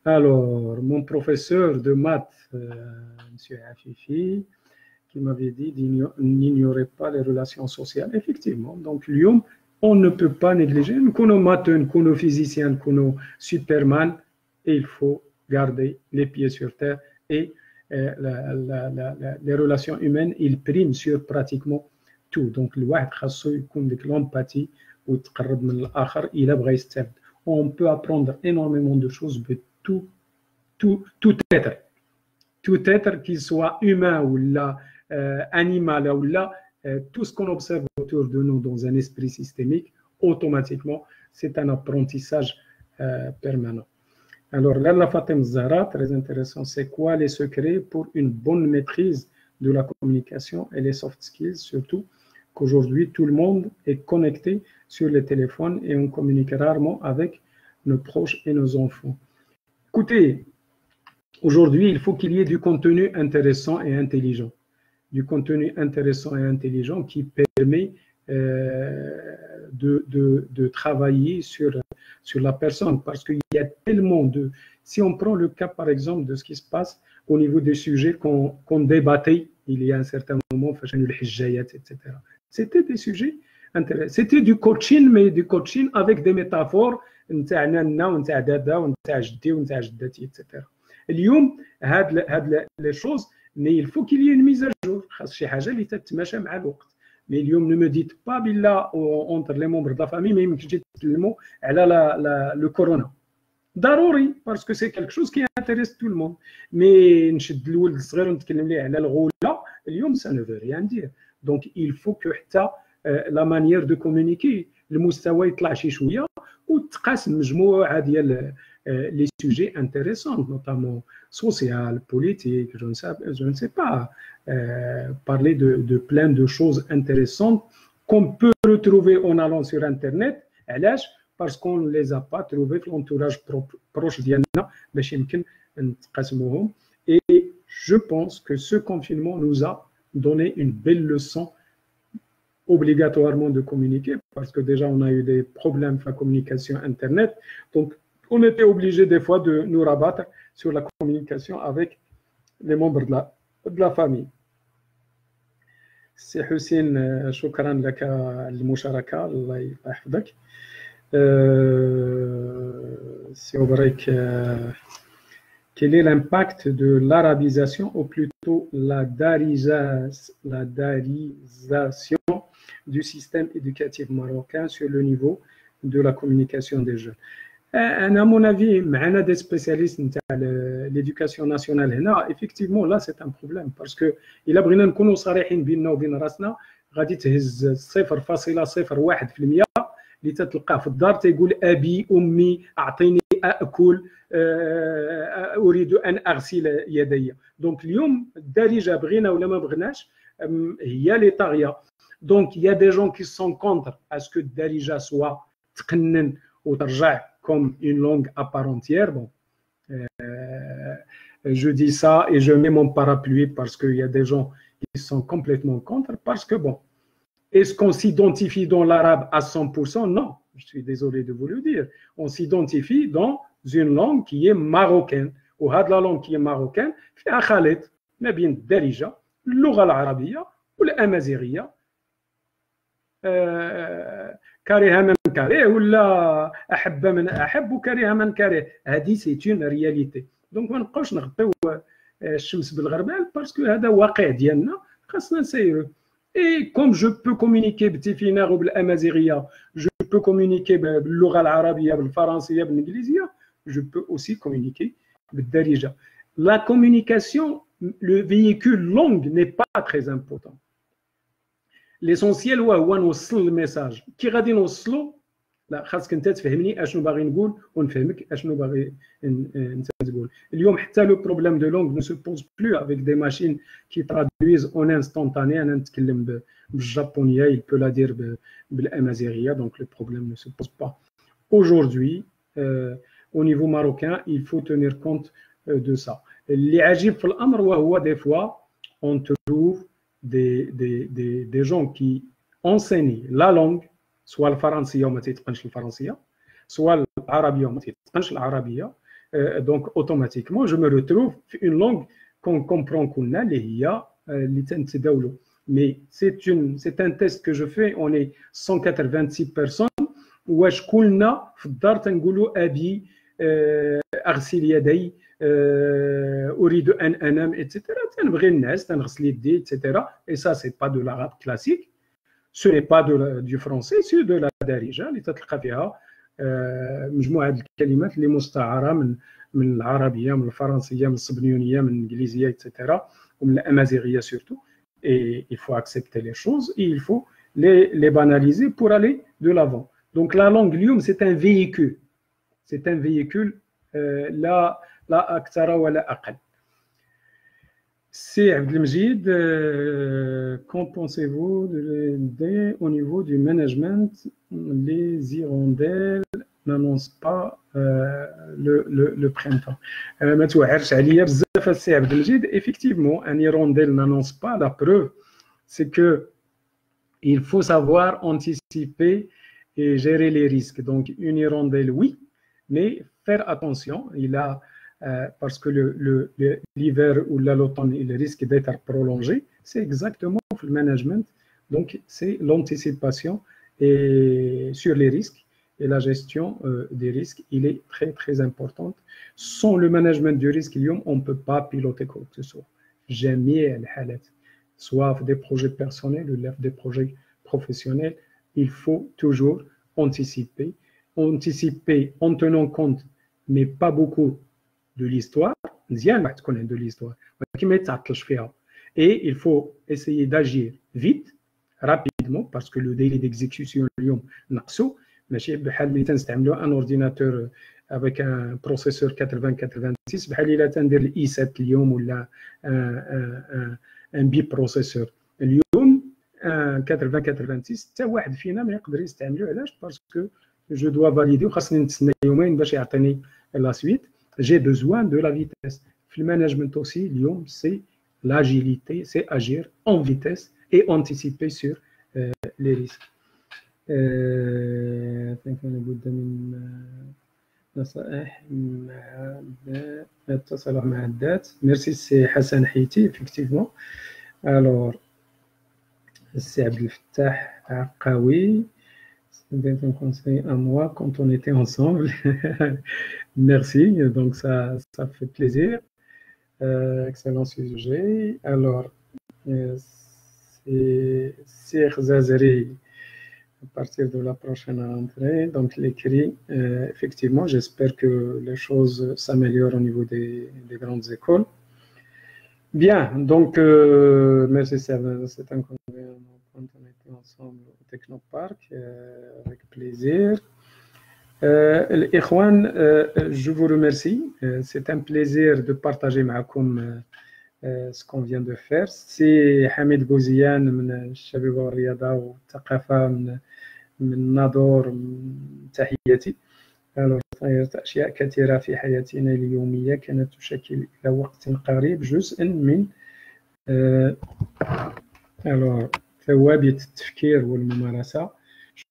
Alors, mon professeur de maths, M. Afifi, qui m'avait dit n'ignorez pas les relations sociales. Effectivement, donc l'IOM, on ne peut pas négliger. Nous connaissons maths, nous connaissons physiciens, nous connaissons Superman, et il faut garder les pieds sur terre. Et les relations humaines, ils priment sur pratiquement tout. Donc, l'empathie, on peut apprendre énormément de choses. Tout être, qu'il soit humain ou là, animal ou là, tout ce qu'on observe autour de nous dans un esprit systémique, automatiquement, c'est un apprentissage permanent. Alors là, la Fatem Zahra, très intéressant, c'est quoi les secrets pour une bonne maîtrise de la communication et les soft skills, surtout qu'aujourd'hui, tout le monde est connecté sur les téléphones et on communique rarement avec nos proches et nos enfants. Écoutez, aujourd'hui, il faut qu'il y ait du contenu intéressant et intelligent. Du contenu intéressant et intelligent qui permet de travailler sur la personne. Parce qu'il y a tellement de... Si on prend le cas, par exemple, de ce qui se passe au niveau des sujets qu'on débattait il y a un certain moment, etc. C'était des sujets intéressants. C'était du coaching, mais du coaching avec des métaphores, etc. اليوم هاد les choses, mais il faut qu'il y ait une mise à jour. خاص شي حاجه اللي تتماشى مع الوقت. Mais اليوم ne me dites pas بالله entre les membres de la famille ما يمكنش تتكلموا على le corona. ضروري parce que c'est quelque chose qui intéresse tout le monde. Mais نشد الولد الصغير ونتكلم ليه على الغوله اليوم ça ne veut rien dire. Donc il faut que حتى la manière de communiquer المستوى يطلع شي شويه وتقاسم مجموعه ديال les sujets intéressants, notamment social, politique, je ne sais pas, parler de plein de choses intéressantes qu'on peut retrouver en allant sur Internet, parce qu'on ne les a pas trouvées dans l'entourage proche d'Yanna, et je pense que ce confinement nous a donné une belle leçon obligatoirement de communiquer, parce que déjà on a eu des problèmes de la communication Internet, donc on était obligé des fois de nous rabattre sur la communication avec les membres de la famille. C'est Hussein, shukran laka al-musharaka, Allah yahfadek. C'est vrai que quel est l'impact de l'arabisation ou plutôt la darisation du système éducatif marocain sur le niveau de la communication des jeunes? À mon avis, معنا des spécialistes de l'éducation nationale هنا, effectivement là c'est un problème parce que إلا بغينا نكونوا صريحين بيننا وبين راسنا غادي تهز 0.01% اللي تتلقاه في الدار تيقول أبي أمي أعطيني أأكل أريد أن أغسل يدي. دونك اليوم الدارجة بغينا ولا ما بغيناش هي اللي طاغية. Donc, il y a des gens qui sont contre à ce que Darija soit تقنن وترجع comme une langue à part entière. Bon, je dis ça et je mets mon parapluie parce qu'il y a des gens qui sont complètement contre. Parce que, bon, est-ce qu'on s'identifie dans l'arabe à 100%? Non, je suis désolé de vous le dire. On s'identifie dans une langue qui est marocaine. Ou la langue qui est marocaine, فيها خليط ما بين الدارجة اللغة العربية والأمازيغية. كارهها من كاره ولا أحب من أحب وكارهها من كاره. هذه سي اون رياليتي. دونك ما نبقاوش نغطيو الشمس بالغربال باسكو هذا واقع ديالنا خاصنا نسيروه. Et comme je peux communiquer بالتيفينار وبالأمازيغية, je peux communiquer باللغة العربية بالفرنسية بالإنجليزية, je peux aussi communiquer بالدارجة. La communication, le véhicule langue n'est pas très important. L'essentiel هو نوصل الميساج. كي غادي نوصلو لا خاصك انت تفهمني اشنو باغي نقول ونفهمك اشنو باغي انت تقول. اليوم حتى لو بروبليم دو لونغ نو سو بوز بلو افيك دي ماشين كي ترادويز اون انستونتاني. انا نتكلم بالجابونيه il peut la dire بالامازيغيه donc le problème ne se pose pas. Aujourd'hui au niveau marocain il faut tenir compte de ça. اللي عجيب في الامر وهو des fois on trouve des gens qui enseignent la langue soit الفرنسيه وما تيتقنش الفرنسيه soit العربيه وما تيتقنش العربيه. donc automatiquement je me retrouve في une langue qu'on comprend كلنا اللي هي اللي تنتداولوا. mais c'est un test que je fais. on est 186 personnes واش كلنا في الدار تنقولوا ابي اغسل يدي أريد أن أنام etc. تنبغي الناس تنغسل يدي etc. et ça c'est pas de l'arabe classique. Ce n'est pas du français, c'est de la darija اللي تتلقى فيها مجموعة الكلمات اللي مستعارة من العربية من الفرنسية من الصبنيونية من الإنجليزية etc. ومن الأمازيغية surtout. Et il faut accepter les choses et il faut les banaliser pour aller de l'avant. Donc la langue اليوم c'est un véhicule. C'est un véhicule لا أكثر ولا أقل. C'est Abdelmjid, qu'en pensez-vous au niveau du management? Les hirondelles n'annoncent pas le printemps. ما توعرش عليا بزاف السي Abdelmjid. Effectivement, un hirondelle n'annonce pas. La preuve, c'est que il faut savoir anticiper et gérer les risques. Donc, une hirondelle, oui, mais faire attention. Il a parce que l'hiver ou l'automne, il risque d'être prolongé. C'est exactement le management. Donc, c'est l'anticipation sur les risques et la gestion des risques. Il est très, très importante. Sans le management du risque, on ne peut pas piloter quoi que ce soit. Jamais soit des projets personnels ou des projets professionnels, il faut toujours anticiper. Anticiper en tenant compte, mais pas beaucoup, de l'histoire, de l'histoire, et il faut essayer d'agir vite, rapidement, parce que le délai d'exécution un ordinateur avec un processeur 8086 بحال تندير الاي 7 اليوم ولا un biprocesseur اليوم 8086 حتى واحد فينا ما يقدر يستعملو. علاش؟ باسكو جو دوا فاليدي وخاصني نتسنى يومين باش يعطيني لا سويت. J'ai besoin de la vitesse. Le management aussi, c'est l'agilité, c'est agir en vitesse et anticiper sur les risques. Merci, c'est Hassan Haiti, effectivement. Alors, c'est Abdel Fattah Aqawi. C'est un conseil à moi quand on était ensemble. Merci, donc ça fait plaisir. Excellent sujet. Alors, c'est Sir Zazeri à partir de la prochaine rentrée. Donc, l'écrit, effectivement, j'espère que les choses s'améliorent au niveau des grandes écoles. Bien, donc, merci, c'est un conseil quand on était ensemble au Technopark, avec plaisir. Ikhwan, je vous remercie. C'est un plaisir de partager معكم ce qu'on vient de faire. C'est Hamid Bouziane من الشباب والرياضة والثقافة من ناظور تحياتي. أشياء كثيرة في حياتنا اليومية كانت تشكل إلى وقت قريب جزءا من ثوابت التفكير والممارسة.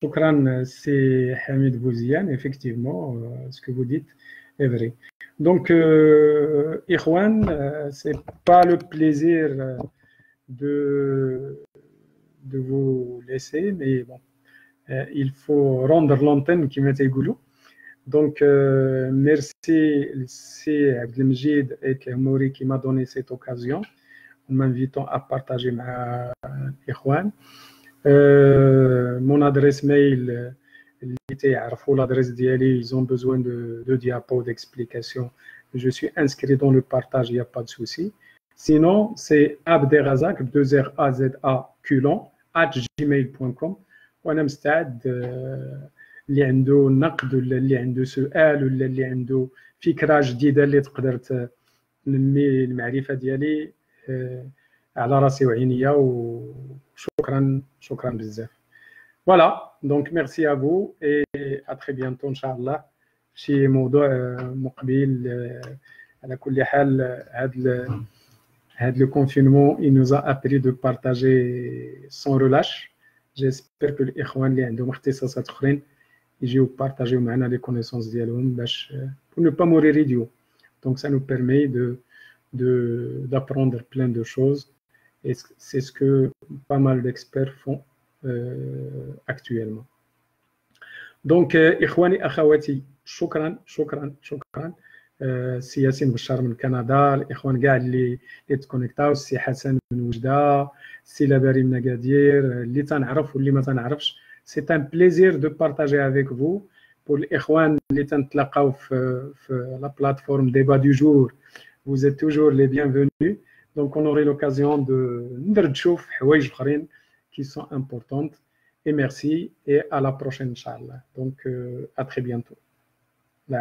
شكرا سي حميد بوزيان. effectivement ce que vous dites est vrai. Donc Ikhwan, c'est pas le plaisir de vous laisser, mais bon, il faut rendre l'antenne qui m'a égoulou. Donc merci c'est Abdelmjid et Mouri qui m'a donné cette occasion en m'invitant à partager ma Ikhwan. Mon adresse mail, l'adresse d'Yali, ils ont besoin de diapos d'explications. Je suis inscrit dans le partage, il n'y a pas de souci. Sinon, c'est abderrazak, 2raza culon, @gmail.com. وانا مستعد اللي عنده نقد ولا اللي عنده سؤال ولا اللي عنده فكره جديده اللي تقدر تنمي المعرفه ديالي على راسي وعينيا. وشكرا بزاف. Voilà, donc merci à vous et à très bientôt إن شاء الله في موضوع مقبل. على كل حال هذا le confinement il nous a appris de partager sans relâche. J'espère que الإخوان اللي عندهم اختصاصات أخرين يجيو بارطاجيو معنا les connaissances ديالهم باش pour ne pas mourir idiot. Donc ça nous permet d'apprendre plein de choses et c'est ce que pas mal d'experts font actuellement. Donc إخواني أخواتي شكرا. سي ياسين بشار من كندا، الإخوان كاع اللي تكونيكتاو، السي حسن من وجدة، السي لاباري من أكادير، اللي تنعرف واللي ما تنعرفش. سي ان بليزير دو بارطاجي افيك فو. بور الإخوان اللي تنتلاقاو في لا بلاتفورم ديبا دو جور، vous êtes toujours les bienvenus. Donc on aurait l'occasion de ندردشوا في حوايج اخرين qui sont importantes. Et merci et à la prochaine inchallah. Donc à très bientôt. Là,